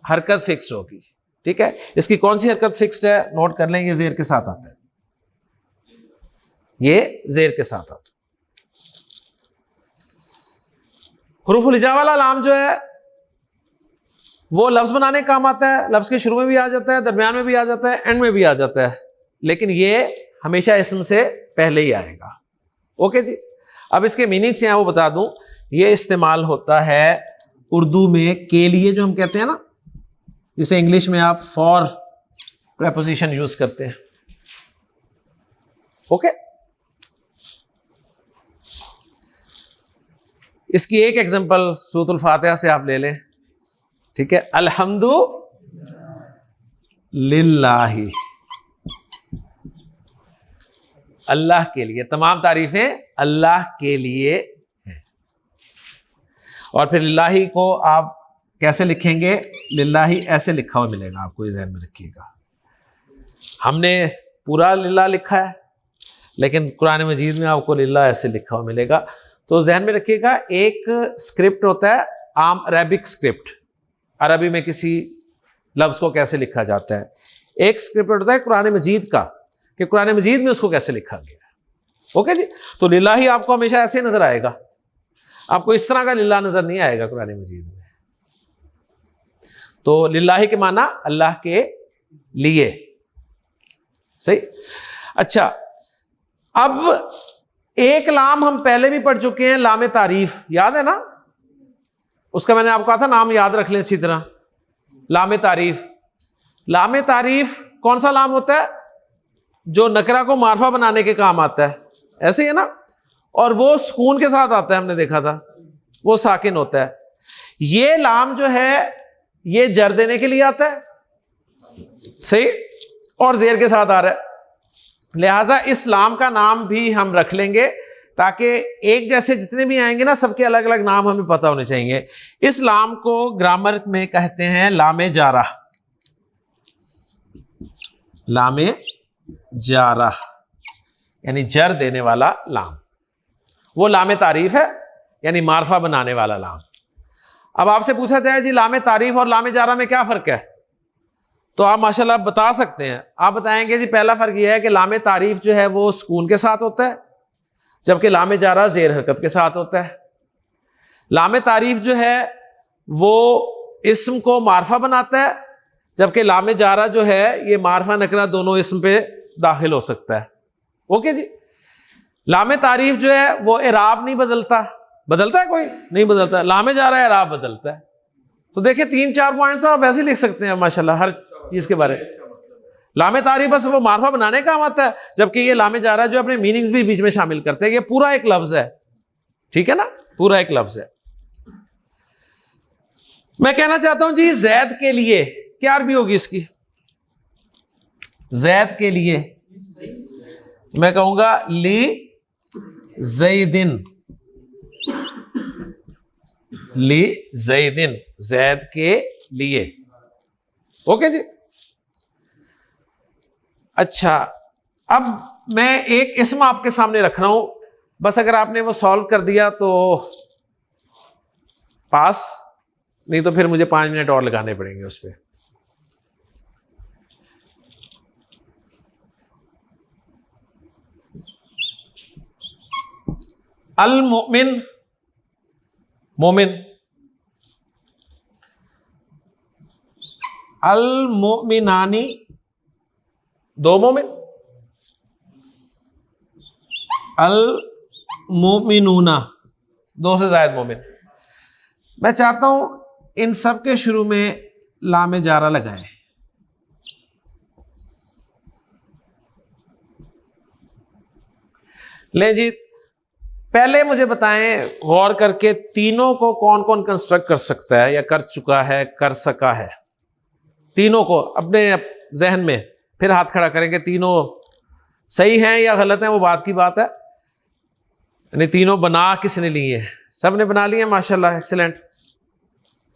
हरकत फिक्स होगी। ठीक है, इसकी कौन सी हरकत फिक्स्ड है नोट कर लें, ये जेर के साथ आता है, ये जेर के साथ आता है। हुरूफुल हिजा वाला लाम जो है वो लफ्ज बनाने का काम आता है, लफ्ज के शुरू में भी आ जाता है, दरमियान में भी आ जाता है, एंड में भी आ जाता है, लेकिन ये हमेशा इसम से पहले ही आएगा। ओके जी, अब इसके मीनिंग्स हैं वो बता दूं। ये इस्तेमाल होता है उर्दू में के लिए, जो हम कहते हैं ना, जिसे इंग्लिश में आप फॉर प्रेपोजिशन यूज करते हैं। ओके, इसकी एक एग्जांपल सूरतुल फातिहा से आप ले लें। ठीक है, अल्हम्दु लिल्लाही, अल्लाह के लिए, तमाम तारीफें अल्लाह के लिए हैं। और फिर लिल्लाही को आप कैसे लिखेंगे, लिल्लाही ऐसे लिखा हुआ मिलेगा आपको, ये ज़हन में रखिएगा। हमने पूरा लिल्लाह लिखा है, लेकिन कुरान मजीद में आपको लिल्लाह ऐसे लिखा हुआ मिलेगा। तो ज़हन में रखिएगा, एक स्क्रिप्ट होता है आम अरबिक स्क्रिप्ट, अरबी में किसी लफ्ज़ को कैसे लिखा जाता है। एक स्क्रिप्ट होता है कुरान मजीद का, कि कुरान मजीद में उसको कैसे लिखा गया है। ओके जी, तो लिल्लाही आपको हमेशा ऐसे नजर आएगा, आपको इस तरह का लिल्लाह नजर नहीं आएगा कुरान मजीद में। तो लिल्लाही के माना अल्लाह के लिए। सही। अच्छा, अब एक लाम हम पहले भी पढ़ चुके हैं, लाम तारीफ, याद है ना? उसका मैंने आपको कहा था नाम याद रख लें अच्छी तरह। लाम तारीफ, लाम तारीफ कौन सा लाम होता है? जो नकरा को मार्फा बनाने के काम आता है, ऐसे ही है ना? और वो सुकून के साथ आता है, हमने देखा था, वो साकिन होता है। ये लाम जो है ये जर देने के लिए आता है, सही, और जेर के साथ आ रहा है, लिहाजा इस लाम का नाम भी हम रख लेंगे, ताकि एक जैसे जितने भी आएंगे ना, सबके अलग अलग नाम हमें पता होने चाहिए। इस लाम को ग्रामर में कहते हैं लामे जारा, लामे जारा यानी जर देने वाला लाम। वो लामे तारीफ है, यानी मार्फा बनाने वाला लाम। अब आपसे पूछा जाए जी लामे तारीफ और लामे जारा में क्या फर्क है, तो आप माशाल्लाह बता सकते हैं। आप बताएंगे जी पहला फर्क यह है कि लामे तारीफ जो है वो सुकून के साथ होता है, जबकि लामे जारा जेर हरकत के साथ होता है। लामे तारीफ जो है वो इस्म को मार्फा बनाता है, जबकि लामे जारा जो है ये मार्फा नकरा दोनों इस्म पे दाखिल हो सकता है। ओके जी, लामे तारीफ जो है वो इराब नहीं बदलता, बदलता है कोई? नहीं बदलता। लामे जारा इराब बदलता है। तो देखिए 3-4 पॉइंट्स आप वैसे लिख सकते हैं माशाल्लाह हर चीज के बारे में। लामे तारीफ बस वो मार्फा बनाने का काम आता है, जबकि ये लामे जारा जो अपने मीनिंग्स भी बीच में शामिल करते हैं। ये पूरा एक लफ्ज है, ठीक है ना, पूरा एक लफ्ज है। मैं कहना चाहता हूं जी जैद के लिए क्या अरबी होगी इसकी? जैद के लिए मैं कहूंगा ली जैदिन, ली जैदिन, जैद के लिए। ओके जी। अच्छा, अब मैं एक इस्म आपके सामने रख रहा हूं, बस अगर आपने वो सॉल्व कर दिया तो पास, नहीं तो फिर मुझे 5 मिनट और लगाने पड़ेंगे उस पर। अल मोमिन, मोमिन, अल मोमिनानी, 2 मोमिन, अल मोमिनूना, 2 से ज्यादा मोमिन। मैं चाहता हूं इन सब के शुरू में लामे जारा लगाएं। ले जी, पहले मुझे बताएं गौर करके, तीनों को कौन कौन कंस्ट्रक्ट कर सकता है या कर चुका है, कर सका है? तीनों को अपने जहन में फिर हाथ खड़ा करेंगे। तीनों सही हैं या गलत हैं वो बात की बात है, यानी तीनों बना किसने लिए? सब ने बना लिए माशाल्लाह, एक्सीलेंट।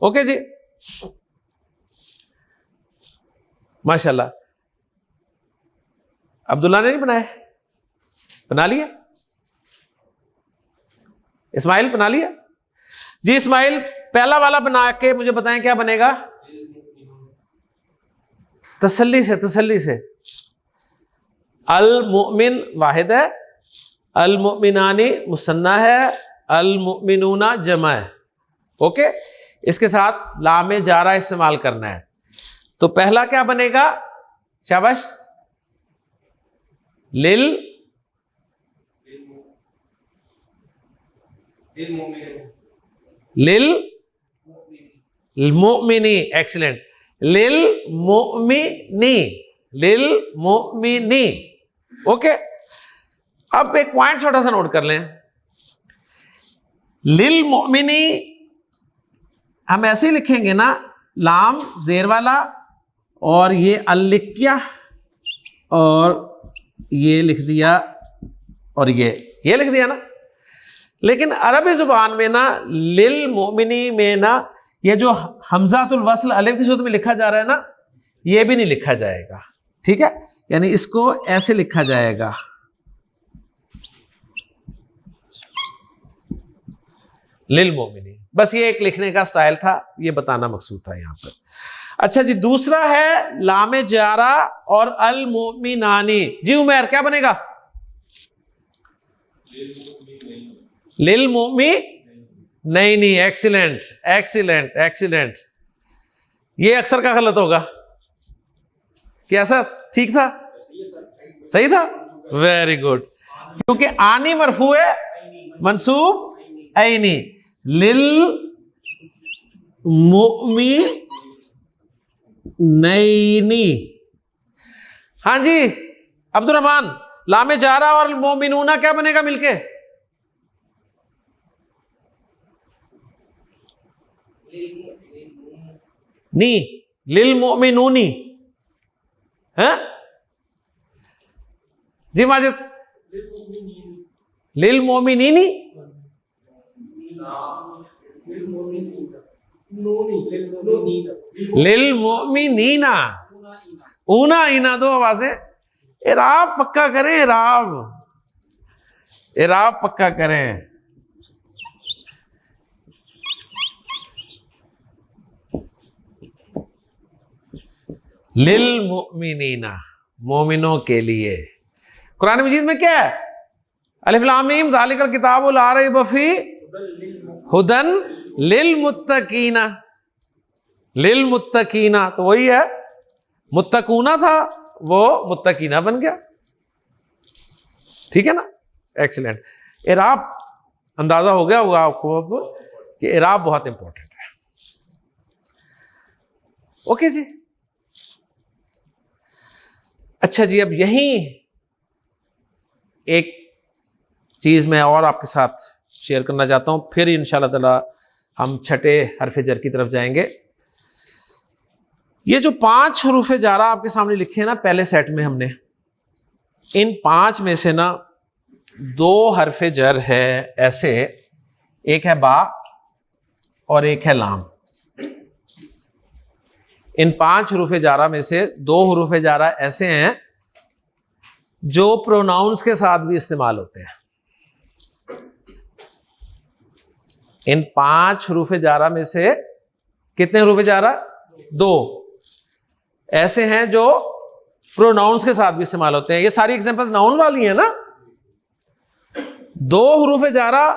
ओके जी, माशाल्लाह। अब्दुल्ला ने नहीं बनाए, बना लिए? इस्माइल बना लिया जी? इस्माइल पहला वाला बना के मुझे बताएं क्या बनेगा? तसल्ली से, तसल्ली से। अल मुमिन वाहिद है, अल मुमिनानी मुसन्ना है, अल मुमिनूना जमा है। ओके, इसके साथ लाम जारा इस्तेमाल करना है। तो पहला क्या बनेगा? शाबाश, लिल लिल मुमिनी, एक्सीलेंट, लिल मुमिनी, लिल मुमिनी। ओके, अब एक पॉइंट छोटा सा नोट कर लें। लिल मुमिनी हम ऐसे ही लिखेंगे ना, लाम जेर वाला और ये अल लिख किया और ये लिख दिया और ये लिख दिया ना। लेकिन अरबी जुबान में ना लिल मोमिनी में ना ये जो हमजातुल वस्ल अलिफ की सूरत में लिखा जा रहा है ना, ये भी नहीं लिखा जाएगा। ठीक है, यानी इसको ऐसे लिखा जाएगा, लिल मोमिनी। बस ये एक लिखने का स्टाइल था, ये बताना मकसूद था यहां पर। अच्छा जी, दूसरा है लामे जारा और अल मोमिनानी। जी उमर, क्या बनेगा? लिल मोमी नहीं, नहीं, एक्सीलेंट, एक्सीलेंट, एक्सीलेंट। ये अक्सर का गलत होगा क्या सर? ठीक था, सही था, वेरी गुड। क्योंकि आनी मरफू है, मंसूब ऐनी। लिल मोमी नैनी। हाँ जी अब्दुर्रहमान, लामे जारा और मोमिनूना क्या बनेगा मिलके? नी, लिल मोमिनूनी है जी माजिद? लिल मोमिनीनी, लिल मोमिनीना, ऊना ईना, दो आवाजें। इराब पक्का करें, इराब, इराब पक्का करें। लिल मोमिनीना, मोमिनों के लिए। कुरान मजीद में क्या है? अलिफ लाम मीम ज़ालिकल किताबु ला रैब फीह हुदन लिल मुत्तकीना। लिल मुत्तकीना तो वही है, मुत्तकूना था वो मुत्तकीना बन गया। ठीक है ना, एक्सीलेंट। इराब अंदाजा हो गया होगा आपको अब कि इराब बहुत इंपॉर्टेंट है। ओके जी, अच्छा जी, अब यहीं एक चीज मैं और आपके साथ शेयर करना चाहता हूं, फिर इंशाअल्लाह ताला हम छठे हरफ जर की तरफ जाएंगे। ये जो 5 हुरूफ जारा आपके सामने लिखे हैं ना पहले सेट में हमने, इन 5 में से ना 2 हरफ जर है ऐसे, एक है बा और एक है लाम। इन 5 हुरूफ जारा में से 2 हुरूफ जारा ऐसे हैं जो प्रोनाउंस के साथ भी इस्तेमाल होते हैं। इन 5 हुरूफ जारा में से कितने हुरूफ जारा? 2 ऐसे हैं जो प्रोनाउंस के साथ भी इस्तेमाल होते हैं। ये सारी एग्जांपल्स नाउन वाली हैं ना। 2 हुरूफ जारा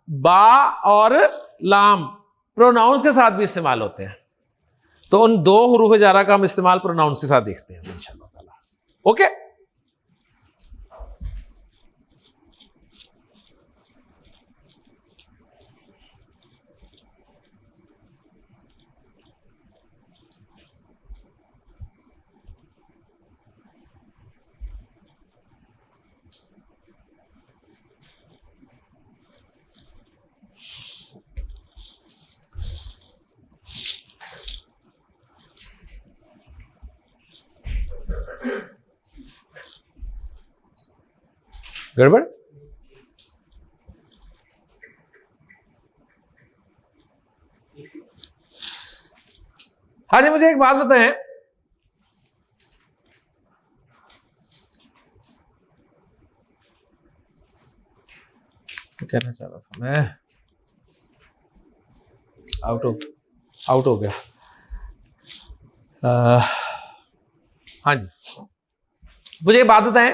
बा और लाम प्रोनाउंस के साथ भी इस्तेमाल होते हैं। तो उन 2 हुरूफ जारा का हम इस्तेमाल प्रोनाउंस के साथ देखते हैं इंशाअल्लाह ताला। ओके, गड़बड़? हाँ जी, मुझे एक बात बताएं, कहना चाह रहा था मैं, आउट हो गया। हाँ जी, मुझे बात बताएं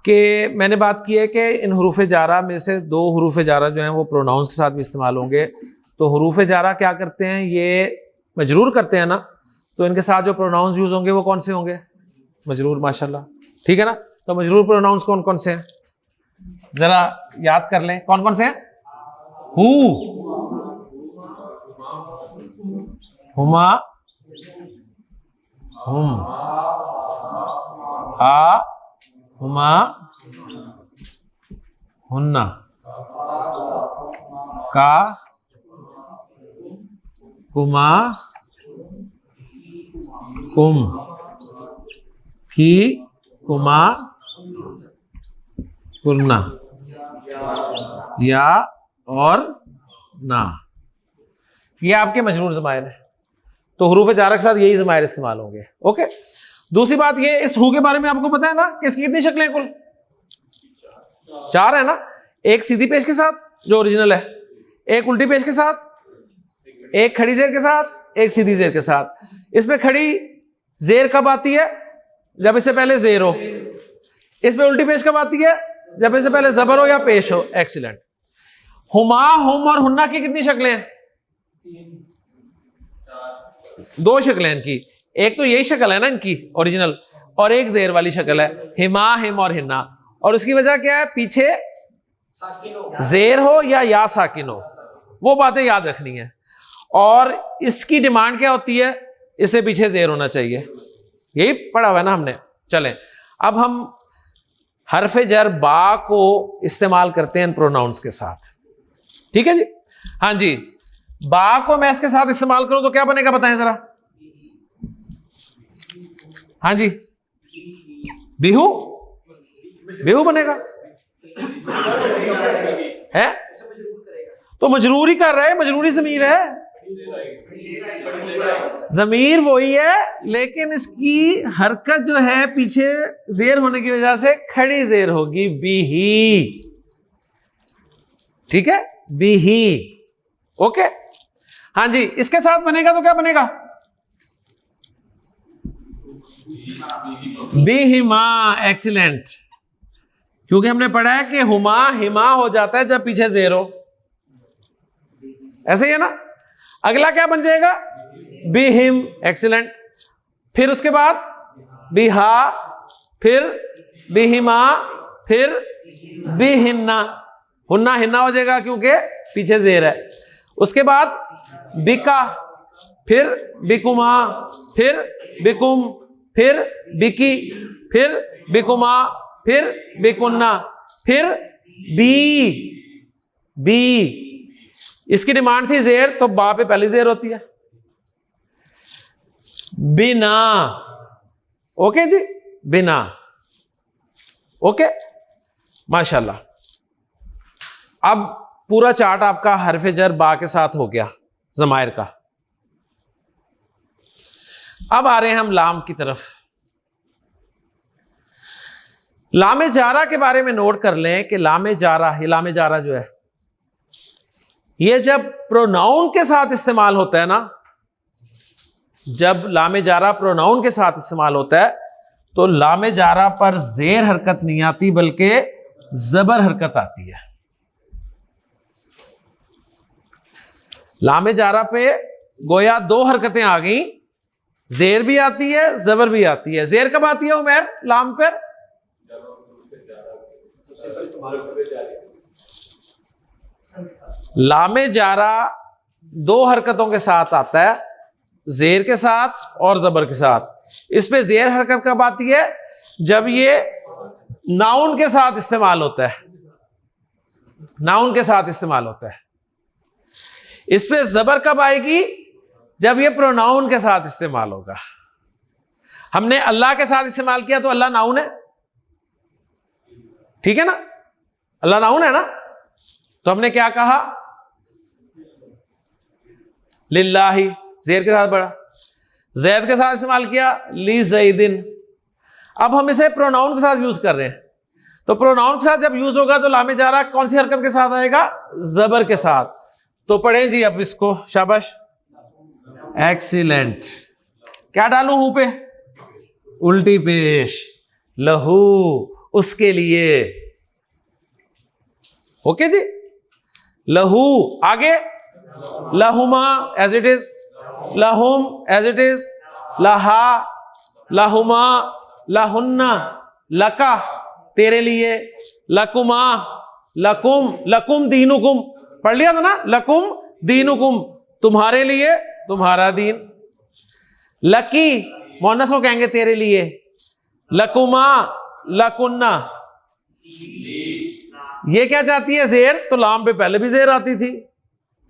कि मैंने बात की है कि इन हरूफ जारा में से दो हरूफ जारा जो हैं वो प्रोनाउंस के साथ भी इस्तेमाल होंगे। तो हरूफ जारा क्या करते हैं, ये मजरूर करते हैं ना, तो इनके साथ जो प्रोनाउंस यूज होंगे वो कौन से होंगे, मजरूर। माशाल्लाह, ठीक है ना। तो मजरूर प्रोनाउंस कौन कौन से हैं, जरा याद कर लें, कौन कौन से हैं? हु, हुमा, हुम, आ, हुमा, हुन्ना, का, कुमा, कुम, की, कुमा, कुन्ना, या और ना। ये आपके मजरूर ज़मायर हैं। तो हरूफ जारा के साथ यही ज़मायर इस्तेमाल होंगे। ओके, दूसरी बात ये, इस हु के बारे में आपको पता है ना कि इसकी कितनी शक्लें कुल 4 है ना। एक सीधी पेश के साथ जो ओरिजिनल है, एक उल्टी पेश के साथ, एक खड़ी जेर के साथ, एक सीधी जेर के साथ। इसमें खड़ी जेर कब आती है, जब इससे पहले जेर हो। इसमें उल्टी पेश कब आती है, जब इससे पहले जबर हो या पेश हो। एक्सीलेंट। हुमा, हुम और हुन्ना की कितनी शक्लें हैं? 2 शक्लें इनकी। एक तो यही शक्ल है ना इनकी ओरिजिनल, और एक जेर वाली शक्ल है, हिमा, हिम और हिन्ना। और उसकी वजह क्या है, पीछे जेर हो या साकिन हो, वो बातें याद रखनी है। और इसकी डिमांड क्या होती है, इससे पीछे जेर होना चाहिए। यही पढ़ा हुआ है ना हमने। चलें, अब हम हरफ जर बा को इस्तेमाल करते हैं प्रोनाउंस के साथ। ठीक है जी। हाँ जी, बा को मैं इसके साथ इस्तेमाल करूं तो क्या बनेगा, बताएं जरा। हाँ जी, बिहू, बिहू बनेगा है, तो मजरूर ही कर रहा है, मजरूरी ज़मीर है। ज़मीर वही है, लेकिन इसकी हरकत जो है पीछे जेर होने की वजह से खड़ी जेर होगी, बिही। ठीक है, बिही। ओके, हाँ जी, इसके साथ बनेगा तो क्या बनेगा, बिहिमा। एक्सीलेंट, क्योंकि हमने पढ़ा है कि हुमा हिमा हो जाता है जब पीछे जेर हो। ऐसे ही है ना। अगला क्या बन जाएगा, बिहिम। एक्सीलेंट। फिर उसके बाद बिहा, फिर बिहिमा, फिर बिहिन्ना। हुन्ना हिन्ना हो जाएगा क्योंकि पीछे जेर है। उसके बाद बिका, फिर बिकुमा, फिर बिकुम, फिर बिकी, फिर बिकुमा, फिर बिकुन्ना, फिर बी। इसकी डिमांड थी जेर, तो बा पे पहली जेर होती है, बिना। ओके जी, बिना। ओके, माशाल्लाह। अब पूरा चार्ट आपका हरफ जर बा के साथ हो गया ज़मायर का। अब आ रहे हैं हम लाम की तरफ। लामे जारा के बारे में नोट कर लें कि लामे जारा, ये लामे जारा जो है, ये जब प्रोनाउन के साथ इस्तेमाल होता है ना, जब लामे जारा प्रोनाउन के साथ इस्तेमाल होता है तो लामे जारा पर जेर हरकत नहीं आती बल्कि जबर हरकत आती है। लामे जारा पे गोया 2 हरकतें आ गई, जेर भी आती है, जबर भी आती है। जेर कब आती है उमर लाम पर, लामे जारा 2 हरकतों के साथ आता है, जेर के साथ और जबर के साथ। इस पे जेर हरकत कब आती है, जब ये नाउन के साथ इस्तेमाल होता है, नाउन के साथ इस्तेमाल होता है। इस पे जबर कब आएगी, जब ये प्रोनाउन के साथ इस्तेमाल होगा। हमने अल्लाह के साथ इस्तेमाल किया तो अल्लाह नाउन है, ठीक है ना, अल्लाह नाउन है ना। तो हमने क्या कहा, लिल्लाही, जेर के साथ पढ़ा। जैद के साथ इस्तेमाल किया, ली जैदिन। अब हम इसे प्रोनाउन के साथ यूज कर रहे हैं, तो प्रोनाउन के साथ जब यूज होगा तो लामे जारा कौन सी हरकत के साथ आएगा? जबर के साथ। तो पढ़ें जी अब इसको, शाबाश, एक्सीलेंट। क्या डालूं हूं पे? उल्टी पेश, लहू, उसके लिए। ओके जी, लहू। आगे लहुमा एज इट इज, लहुम एज इट इज, लहा, लहुमा, लहुन्ना, लका तेरे लिए, लकुमा, लकुम, लकुम दीनुकुम पढ़ लिया था ना, लकुम दीनुकुम तुम्हारे लिए, तुम्हारा दीन। लकी मोहन्नस को कहेंगे तेरे लिए, लकुमा, लकुन्ना। ये क्या चाहती है? जेर। तो लाम पे पहले भी जेर आती थी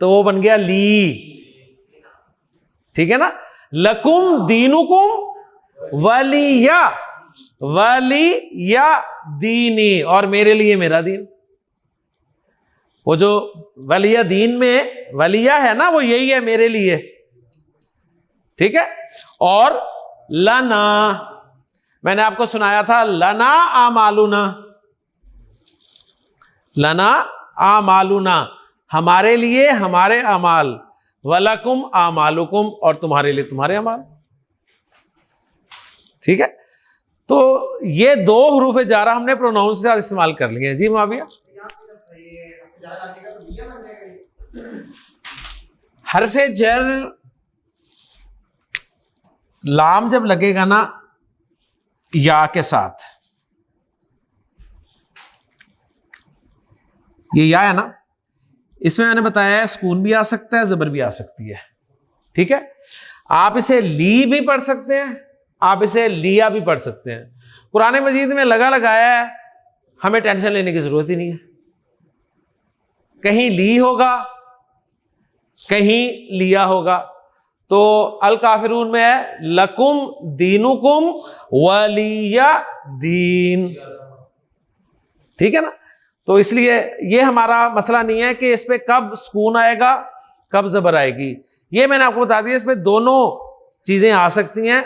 तो वो बन गया ली, ठीक है ना। लकुम दीनुकुम वलिया, वलिया दीनी, और मेरे लिए मेरा दीन। वो जो वलिया दीन में वलिया है ना, वो यही है, मेरे लिए, ठीक है। और लना, मैंने आपको सुनाया था, लना आमालुना, लना आमालुना, हमारे लिए हमारे अमाल, वलकुम आमालुकुम, और तुम्हारे लिए तुम्हारे अमाल, ठीक है। तो ये दो हरूफ जारा हमने प्रोनाउन के साथ इस्तेमाल कर लिए हैं। जी मुआविया, हरफे जर लाम जब लगेगा ना या के साथ, ये या है ना, इसमें मैंने बताया है सुकून भी आ सकता है, जबर भी आ सकती है, ठीक है। आप इसे ली भी पढ़ सकते हैं, आप इसे लिया भी पढ़ सकते हैं। कुरान मजीद में लगा लगाया है, हमें टेंशन लेने की जरूरत ही नहीं है। कहीं ली होगा, कहीं लिया होगा। तो अल काफिरून में है लकुम दीनुकुम वलिया दीन, ठीक है ना। तो इसलिए ये हमारा मसला नहीं है कि इस पे कब सुकून आएगा, कब जबर आएगी। ये मैंने आपको बता दिया, इसमें दोनों चीजें आ सकती हैं।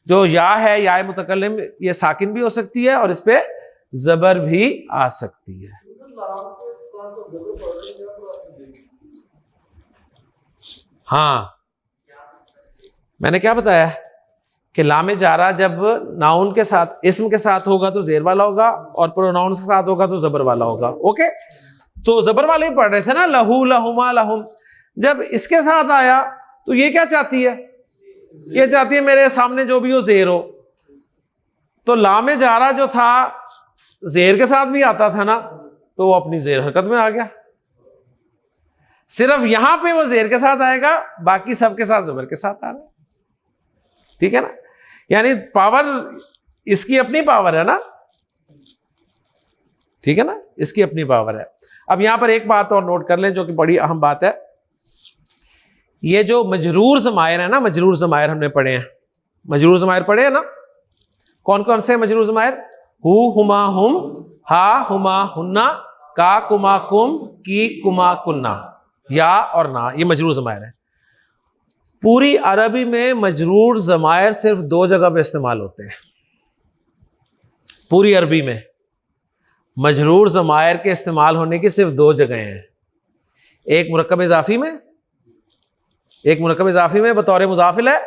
जो या है, या मुतकल्लिम, ये साकिन भी हो सकती है और इस पे जबर भी आ सकती है। हाँ, मैंने क्या बताया कि लामे जारा जब नाउन के साथ, इस्म के साथ होगा तो जेर वाला होगा, और प्रोनाउन के साथ होगा तो जबर वाला होगा। ओके, तो जबर वाले भी पढ़ रहे थे ना, लहू, लहुमा, लहुम। जब इसके साथ आया तो ये क्या चाहती है? ये चाहती है मेरे सामने जो भी हो जेर हो। तो लामे जारा जो था जेर के साथ भी आता था ना, तो वो अपनी जेर हरकत में आ गया। सिर्फ यहां पे वो जेर के साथ आएगा, बाकी सबके साथ जबर के साथ आ रहा है, ठीक है ना। यानी पावर, इसकी अपनी पावर है ना, ठीक है ना, इसकी अपनी पावर है। अब यहां पर एक बात और नोट कर लें जो कि बड़ी अहम बात है। ये जो मजरूर ज़मायर है ना, मजरूर ज़मायर हमने पढ़े हैं, मजरूर ज़मायर पढ़े हैं ना। कौन कौन से मजरूर ज़मायर? हु, हुमा, हुम, हा, हुमा, हुन्ना, का, कुमा, कुम, की, कुमा, कुन्ना, या और ना, ये मजरूर ज़मायर है। पूरी अरबी में मजरूर ज़मायर सिर्फ दो जगह पे इस्तेमाल होते हैं। पूरी अरबी में मजरूर ज़मायर के इस्तेमाल होने की सिर्फ दो जगह हैं। एक मुरक्कब इजाफी में, एक मुरक्कब इजाफी में बतौर मुजाफिल है,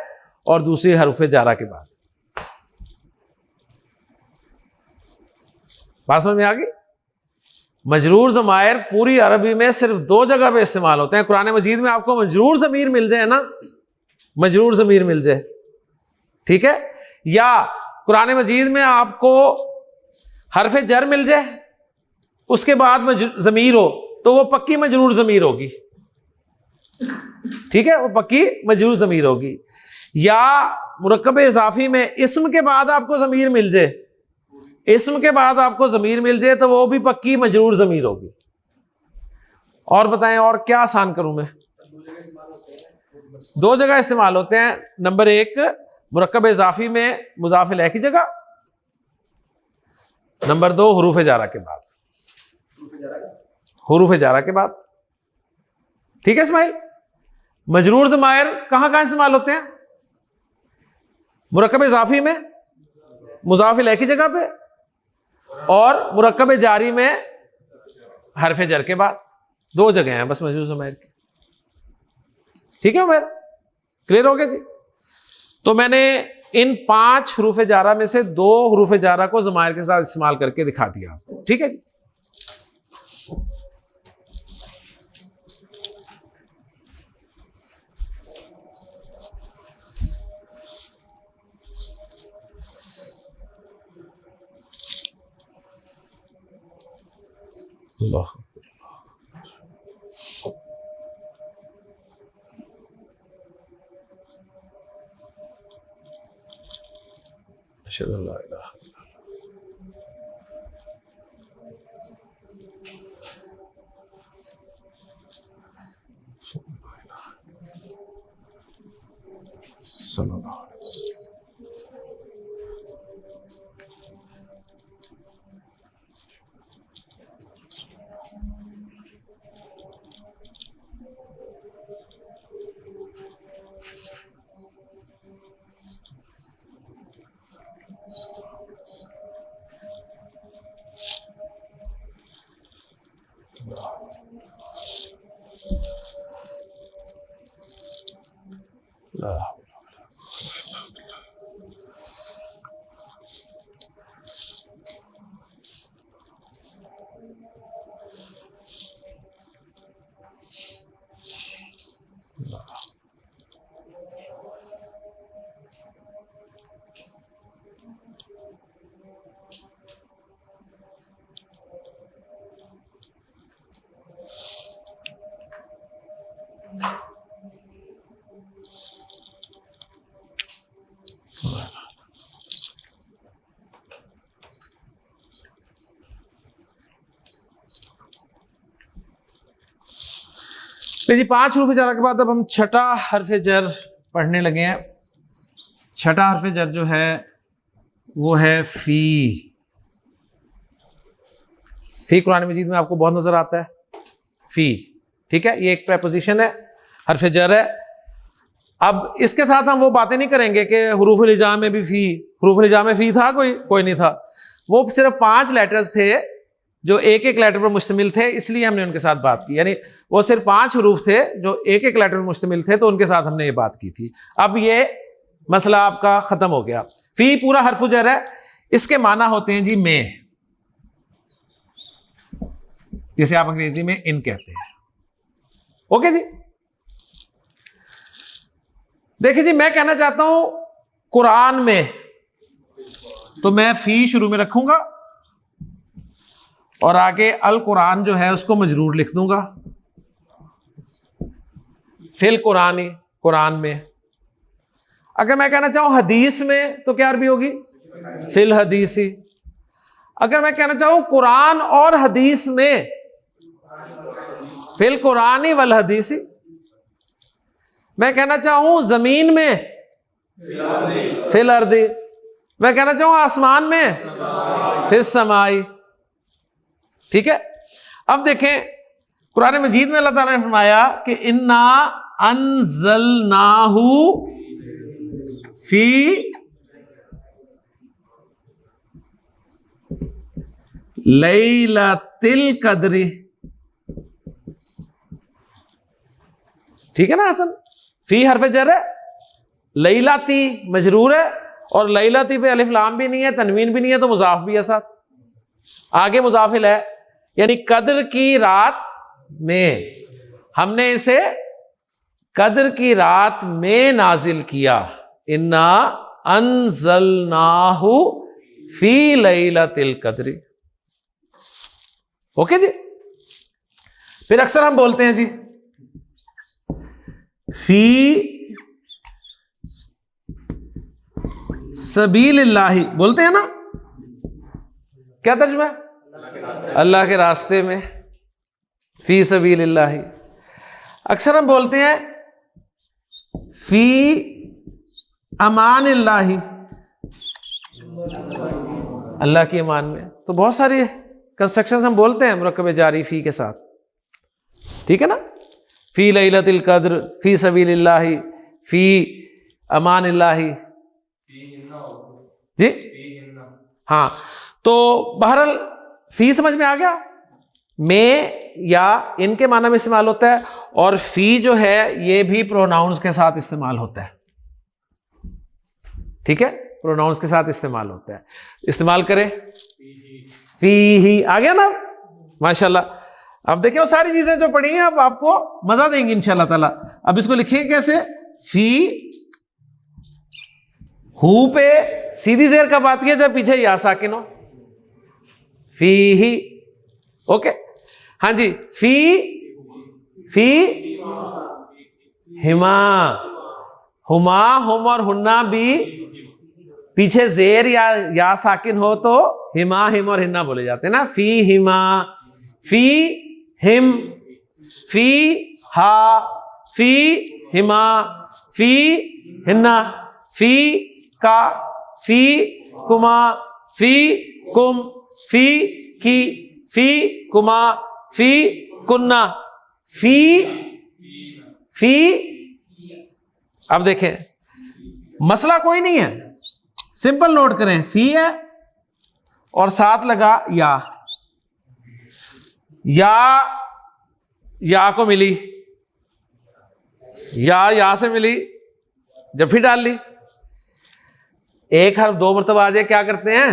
और दूसरी हरूफ जारा के बाद। बात समझ में आ गई? मजरूर ज़मायर पूरी अरबी में सिर्फ दो जगह पे इस्तेमाल होते हैं। कुरान मजीद में आपको मजरूर ज़मीर मिल जाए ना, मजरूर ज़मीर मिल जाए, ठीक है, या कुरान मजीद में आपको हरफ जर मिल जाए, उसके बाद ज़मीर हो, तो वो पक्की मजरूर ज़मीर होगी, ठीक है, वो पक्की मजरूर ज़मीर होगी। या मुरक्कब इजाफी में इस्म के बाद आपको ज़मीर मिल जाए, इस्म के बाद आपको ज़मीर मिल जाए, तो वो भी पक्की मजरूर ज़मीर होगी। और बताएं, और क्या आसान करूं मैं? दो जगह इस्तेमाल होते हैं। नंबर एक, मुरक्कब इजाफी में मुजाफिल है की जगह। नंबर दो, हुरूफ जारा के बाद, हुरूफ जारा के बाद, ठीक है इस्माइल। मजरूर ज़मायर कहां कहां इस्तेमाल होते हैं? मुरक्कब इजाफी में मुजाफिल है की जगह पे, और मुरक्कब जारी में हरफ जर के बाद। दो जगह हैं बस मजरूर ज़माइर की। ठीक है उमर, क्लियर हो गया जी। तो मैंने इन 5 हरूफ जारा में से 2 हरूफ जारा को ज़माइर के साथ इस्तेमाल करके दिखा दिया आपको। ठीक है जी। अल्लाह अशहदु अल्ला इलाहा सल्लल्लाहु अलैहि वसल्लम। जी 5 हरूफ जर के बाद अब हम छठा हरफ जर पढ़ने लगे हैं। छठा हरफ जर जो है वो है फी। फी कुरान मजीद में आपको बहुत नजर आता है फी। ठीक है, ये एक प्रेपोजिशन है, हरफ जर है। अब इसके साथ हम वो बातें नहीं करेंगे कि हुरूफ लिजा में भी फी, हुरूफ लिजा में फी था कोई नहीं था। वो सिर्फ 5 लेटर्स थे जो एक एक लेटर पर मुश्तमिल थे, इसलिए हमने उनके साथ बात की। यानी वो सिर्फ 5 हरूफ थे जो एक एक लेटर पर मुश्तमिल थे, तो उनके साथ हमने ये बात की थी। अब ये मसला आपका खत्म हो गया। फी पूरा हरफ जर है, इसके माना होते हैं जी में, जिसे आप अंग्रेजी में इन कहते हैं। ओके जी। देखिए जी, मैं कहना चाहता हूं कुरान में, तो मैं फी शुरू में रखूंगा और आगे अल कुरान जो है उसको मजरूर लिख दूंगा। फिल कुरानी, कुरान में। अगर मैं कहना चाहूं हदीस में तो क्या अरबी होगी? फिल हदीसी। अगर मैं कहना चाहूं कुरान और हदीस में, फिल कुरानी वल हदीसी। मैं कहना चाहूं जमीन में, फिल अर्दी। मैं कहना चाहूं आसमान में, फिल समाई। ठीक है। अब देखें कुरान मजीद में अल्लाह ताला ने फरमाया कि इन्ना अंज़लनाहु फी लैलतिल कद्री। ठीक है ना हसन? फी हरफ जर है, लैलाती मजरूर है, और लैलाती पे अलिफ लाम भी नहीं है, तनवीन भी नहीं है, तो मुजाफ भी है साथ। आगे मुजाफिल है, यानी कद्र की रात में, हमने इसे कद्र की रात में नाजिल किया। इन्ना अंज़लनाहु फी लैलतिल कद्री। ओके जी। फिर अक्सर हम बोलते हैं जी फी सबीलिल्लाहि, बोलते हैं ना? क्या तर्जुमा है? अल्लाह के रास्ते में, फी सबीलिल्लाहि। अक्सर हम बोलते हैं फी अमानिल्लाहि, अल्लाह की अमान में। तो बहुत सारी कंस्ट्रक्शंस हम बोलते हैं मुरक्कब जारी फी के साथ। ठीक है ना? फी लैलतिल कद्र, फी सबीलिल्लाहि, फी अमानिल्लाहि। जी हाँ, तो बहरहाल फी समझ में आ गया, में या इनके माना में इस्तेमाल होता है, और फी जो है ये भी प्रोनाउंस के साथ इस्तेमाल होता है। ठीक है, प्रोनाउंस के साथ इस्तेमाल होता है। इस्तेमाल करें, फी ही आ गया ना माशाल्लाह। अब देखिए वो सारी चीजें जो पढ़ी हैं अब आपको मजा देंगी इंशाल्लाह ताला। अब इसको लिखिए कैसे, फी हु पे सीधी जेर कब आती है, जब पीछे या साकिन हो, फी ही। ओके, हाँ जी, फी फी हिमा, हुमा, हुम और हुन्ना भी पीछे जेर या साकिन हो तो हिमा, हिम और हिन्ना बोले जाते हैं ना। फी हिमा, फी हिम, फी हा, फी हिमा, फी हिन्ना, फी का, फी कुमा, फी कुम, फी की, फी कुमा, फी कुन्ना, फी फी। अब देखें मसला कोई नहीं है, सिंपल नोट करें, फी है और साथ लगा या को मिली, या से मिली, जब फिर डाल ली, एक हर्फ दो मरतबा आ जाए क्या करते हैं,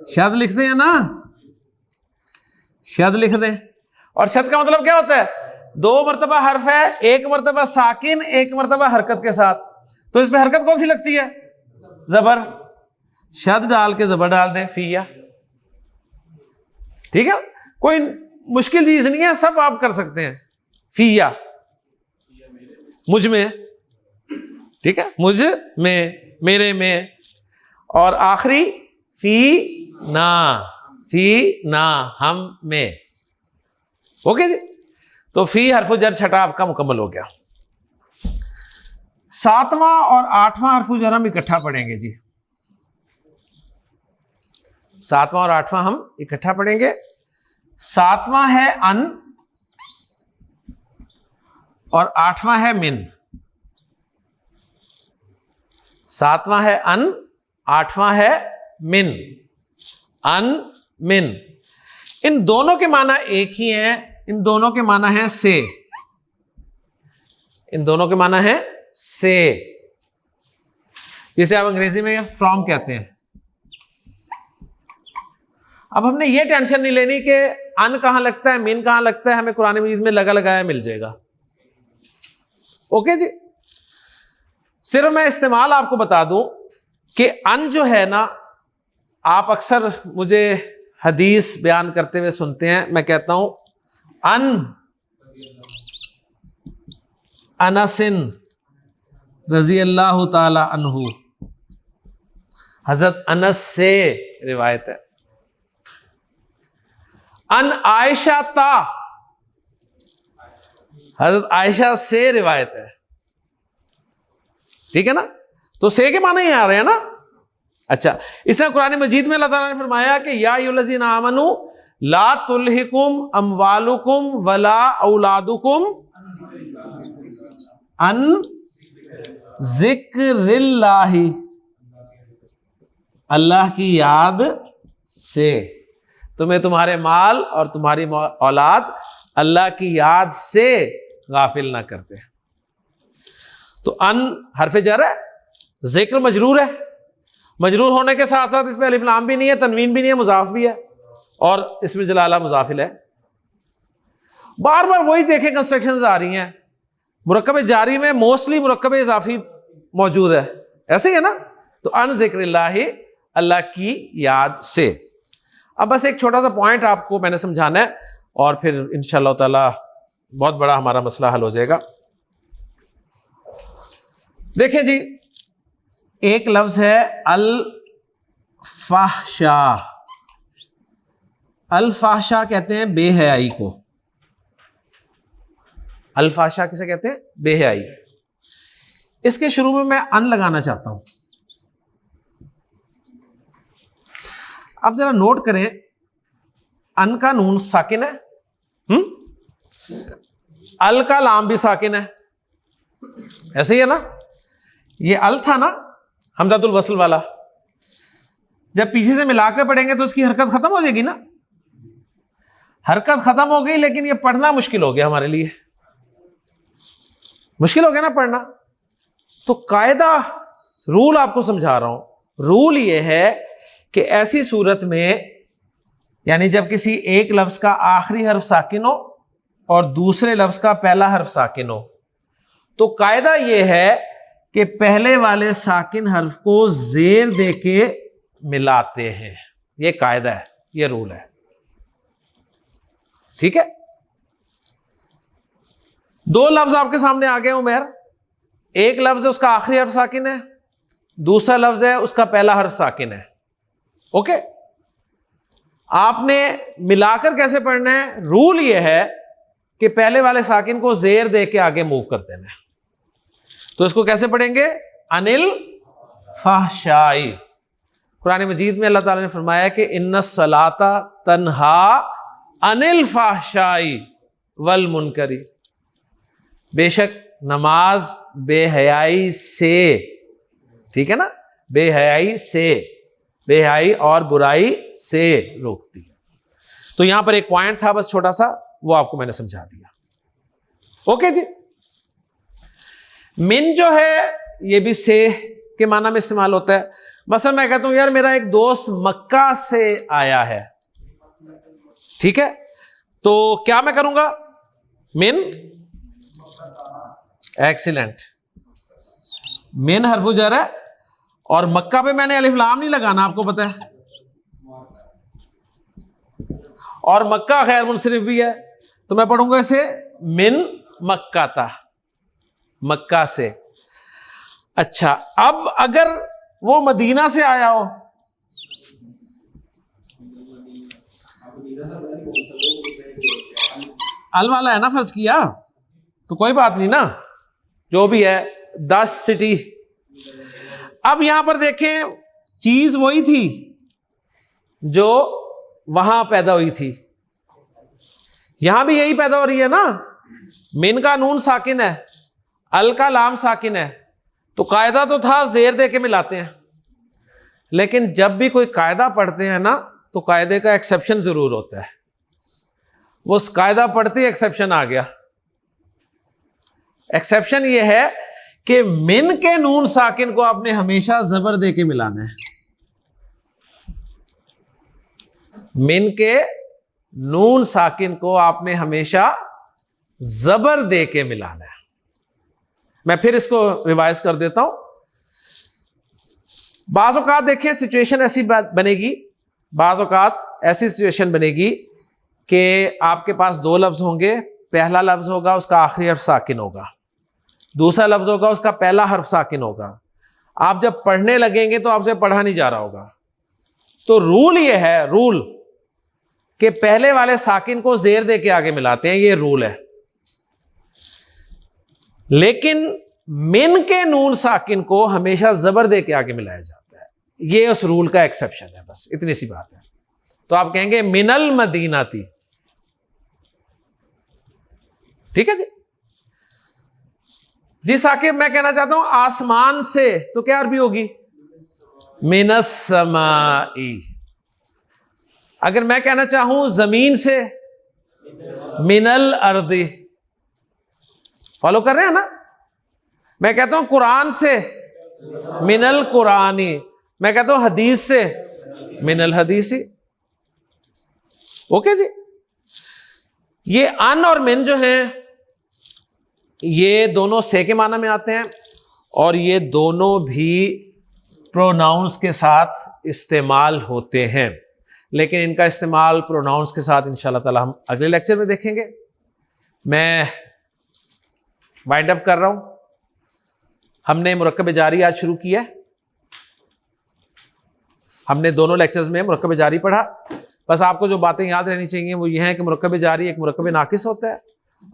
शद लिखते हैं ना, शद लिख दें। और शद का मतलब क्या होता है, दो मरतबा हर्फ है, एक मरतबा साकिन, एक मरतबा हरकत के साथ। तो इसमें हरकत कौन सी लगती है, जबर, शद डाल के जबर डाल दें, फिया। ठीक है, कोई मुश्किल चीज नहीं है, सब आप कर सकते हैं। फिया मुझ में, ठीक है, मुझ में, मेरे में, और आखिरी फी ना, हम में। ओके जी, तो फी हरफ जर छठा आपका मुकम्मल हो गया। सातवां और आठवां हरफ जर हम इकट्ठा पढ़ेंगे जी, सातवां और आठवां हम इकट्ठा पढ़ेंगे। सातवां है अन और आठवां है मिन। सातवां है अन, आठवां है मिन, अन मिन। इन दोनों के माना एक ही हैं, इन दोनों के माना है से, इन दोनों के माना है से, जिसे आप अंग्रेजी में फ्रॉम कहते हैं। अब हमने ये टेंशन नहीं लेनी कि अन कहां लगता है, मिन कहां लगता है, हमें कुरान मजीद में लगा लगाया मिल जाएगा। ओके जी, सिर्फ मैं इस्तेमाल आपको बता दूं कि अन जो है ना, आप अक्सर मुझे हदीस बयान करते हुए सुनते हैं, मैं कहता हूं अन अनसिन रजी अल्लाह ताला अन्हु, हजरत अनस से रिवायत है। अन आयशा ता, हजरत आयशा से रिवायत है। ठीक है ना, तो से के माने ही आ रहे हैं ना। अच्छा, इसमें कुरान मजीद में अल्लाह ताला ने फरमाया कि या अय्युहल्लज़ीना आमनू ला तुल्हिकुम अमवालुकुम वला औलादुकुम अन जिक्रिल्लाहि, अल्लाह की याद से तुम्हें तुम्हारे माल और तुम्हारी औलाद अल्लाह की याद से गाफिल ना करते। तो अन हरफ जर है, जिक्र मजरूर है, मजरूर होने के साथ साथ इसमें अलिफ लाम भी नहीं है, तनवीन भी नहीं है, मुजाफ भी है, और इसमें जलाला मुजाफिल है। बार बार वही देखें कंस्ट्रक्शंस आ रही हैं। मुरक्कब जारी में मोस्टली मुरक्कब इजाफी मौजूद है, ऐसे ही है ना। तो अन जिक्रिल्लाहि, अल्लाह की याद से। अब बस एक छोटा सा पॉइंट आपको मैंने समझाना है और फिर इंशाअल्लाह ताला बहुत बड़ा हमारा मसला हल हो जाएगा। देखें जी, एक लफ्ज है अल फाहशा। अल फाहशा कहते हैं बेहयाई को। अल फाहशा किसे कहते हैं, बेहयाई। इसके शुरू में मैं अन लगाना चाहता हूं। अब जरा नोट करें, अन का नून साकिन है, अल का लाम भी साकिन है, ऐसे ही है ना। ये अल था ना हमजातुल वसल वाला, जब पीछे से मिलाकर पढ़ेंगे तो उसकी हरकत खत्म हो जाएगी ना, हरकत खत्म हो गई, लेकिन ये पढ़ना मुश्किल हो गया हमारे लिए, मुश्किल हो गया ना पढ़ना। तो कायदा, रूल आपको समझा रहा हूं। रूल ये है कि ऐसी सूरत में, यानी जब किसी एक लफ्ज का आखिरी हर्फ साकिन हो और दूसरे लफ्ज का पहला हर्फ साकिन हो, तो कायदा यह है कि पहले वाले साकिन हर्फ को जेर देके मिलाते हैं। यह कायदा है, यह रूल है, ठीक है। दो लफ्ज आपके सामने आ गए उमर, एक लफ्ज है उसका आखिरी हर्फ साकिन है, दूसरा लफ्ज है उसका पहला हर्फ साकिन है। ओके, आपने मिलाकर कैसे पढ़ना है? रूल यह है कि पहले वाले साकिन को जेर दे के आगे मूव कर देना है। तो इसको कैसे पढ़ेंगे? अनिल फाहशाई। कुरान मजीद में अल्लाह ताला ने फरमाया कि इन्नस सलाता तन्हा अनिल फाहशाई वल मुनकरी, बेशक नमाज बेहयाई से, ठीक है ना, बेहयाई से, बेहयाई और बुराई से रोकती है। तो यहां पर एक पॉइंट था बस छोटा सा, वो आपको मैंने समझा दिया। ओके जी। मिन जो है ये भी से के माना में इस्तेमाल होता है। मसलन मैं कहता हूं यार मेरा एक दोस्त मक्का से आया है, ठीक है, तो क्या मैं करूंगा? मिन, एक्सीलेंट, मिन हरफु जर है और मक्का पे मैंने अलिफ लाम नहीं लगाना, आपको पता है, और मक्का खैर मुनसरिफ भी है, तो मैं पढ़ूंगा इसे मिन मक्का था, मक्का से। अच्छा, अब अगर वो मदीना से आया हो, अल वाला है ना फर्ज किया, तो कोई बात नहीं ना, जो भी है 10 सिटी। अब यहां पर देखें, चीज वही थी जो वहां पैदा हुई थी, यहां भी यही पैदा हो रही है ना। मिन का नून साकिन है, अल का लाम साकिन है, तो कायदा तो था जेर दे के मिलाते हैं, लेकिन जब भी कोई कायदा पढ़ते हैं ना, तो कायदे का एक्सेप्शन जरूर होता है। वो कायदा पढ़ते ही एक्सेप्शन आ गया। एक्सेप्शन ये है कि मिन के नून साकिन को आपने हमेशा जबर दे के मिलाना है। मिन के नून साकिन को आपने हमेशा जबर दे के मिलाना है। मैं फिर इसको रिवाइज कर देता हूं। बाज़ औक़ात देखिए सिचुएशन ऐसी बनेगी, बाज़ औक़ात ऐसी सिचुएशन बनेगी कि आपके पास दो लफ्ज होंगे, पहला लफ्ज होगा उसका आखिरी हर्फ साकिन होगा, दूसरा लफ्ज होगा उसका पहला हर्फ साकिन होगा। आप जब पढ़ने लगेंगे तो आपसे पढ़ा नहीं जा रहा होगा। तो रूल ये है, रूल कि पहले वाले साकिन को जेर दे के आगे मिलाते हैं, ये रूल है। लेकिन मिन के नून साकिन को हमेशा जबर दे के आगे मिलाया जाता है, ये उस रूल का एक्सेप्शन है, बस इतनी सी बात है। तो आप कहेंगे मिनल मदीनाती, ठीक है जी। जी साकिब, मैं कहना चाहता हूं आसमान से, तो क्या अरबी होगी? मिनस समाई। अगर मैं कहना चाहूं जमीन से, मिनल अर्दी। फॉलो कर रहे हैं ना? मैं कहता हूं कुरान से, मिनल कुरानी। मैं कहता हूं हदीस से, मिनल हदीसी। ओके जी। ये अन और मिन जो हैं, ये दोनों से के माना में आते हैं, और ये दोनों भी प्रोनाउंस के साथ इस्तेमाल होते हैं। लेकिन इनका इस्तेमाल प्रोनाउंस के साथ इंशाल्लाह ताला हम अगले लेक्चर में देखेंगे। मैं वाइंड अप कर रहा हूं। हमने मुरक्कब जारी आज शुरू किया है। हमने दोनों लेक्चर्स में मुरक्कब जारी पढ़ा। बस आपको जो बातें याद रहनी चाहिए वो ये है कि मुरक्कब जारी एक मुरक्कब नाकिस होता है,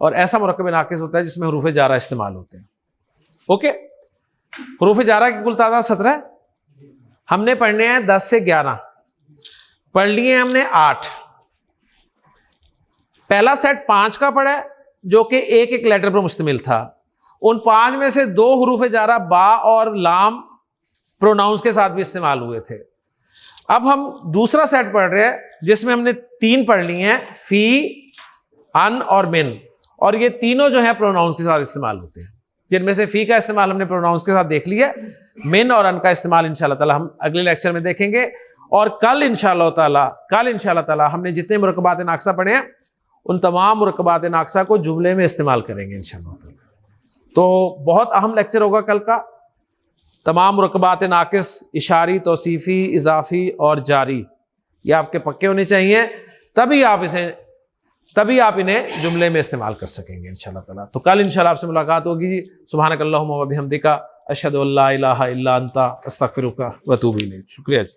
और ऐसा मुरक्कब नाकिस होता है जिसमें हुरूफ जारा इस्तेमाल होते हैं। ओके, हुरूफ जारा की कुल तादाद 17। हमने पढ़ने हैं 10 से 11, पढ़ लिए हमने 8। पहला सेट 5 का पढ़ा है, जो कि एक एक लेटर पर मुश्तमिल था। उन 5 में से 2 हुरूफ जारा बा और लाम प्रोनाउंस के साथ भी इस्तेमाल हुए थे, अब हम दूसरा सेट पढ़ रहे हैं जिसमें हमने 3 पढ़ ली हैं, फी, अन और मिन, और ये तीनों जो है प्रोनाउंस के साथ इस्तेमाल होते हैं, जिनमें से फी का इस्तेमाल हमने प्रोनाउंस के साथ देख लिया, मिन और अन का इस्तेमाल इंशाल्लाह ताला हम अगले लेक्चर में देखेंगे। और कल इंशाल्लाह ताला हमने जितने मुरक्कबात नाक़िसा पढ़े हैं उन तमाम मुरक्कबात नाक़िसा को जुमले में इस्तेमाल करेंगे इंशाल्लाह ताला। तो बहुत अहम लेक्चर होगा कल का। तमाम मुरक्कबात नाक़िस, इशारी, तौसीफ़ी, इजाफ़ी और जारी, ये आपके पक्के होने चाहिए, तभी आप इन्हें जुमले में इस्तेमाल कर सकेंगे इंशाल्लाह ताला। तो कल इंशाल्लाह आपसे मुलाकात होगी। सुब्हानक अल्लाहुम्मा व बिहम्दिका अशहदु अल्ला इलाहा इल्ला अंता अस्तगफिरुका व अतूबु इलैक। शुक्रिया जी।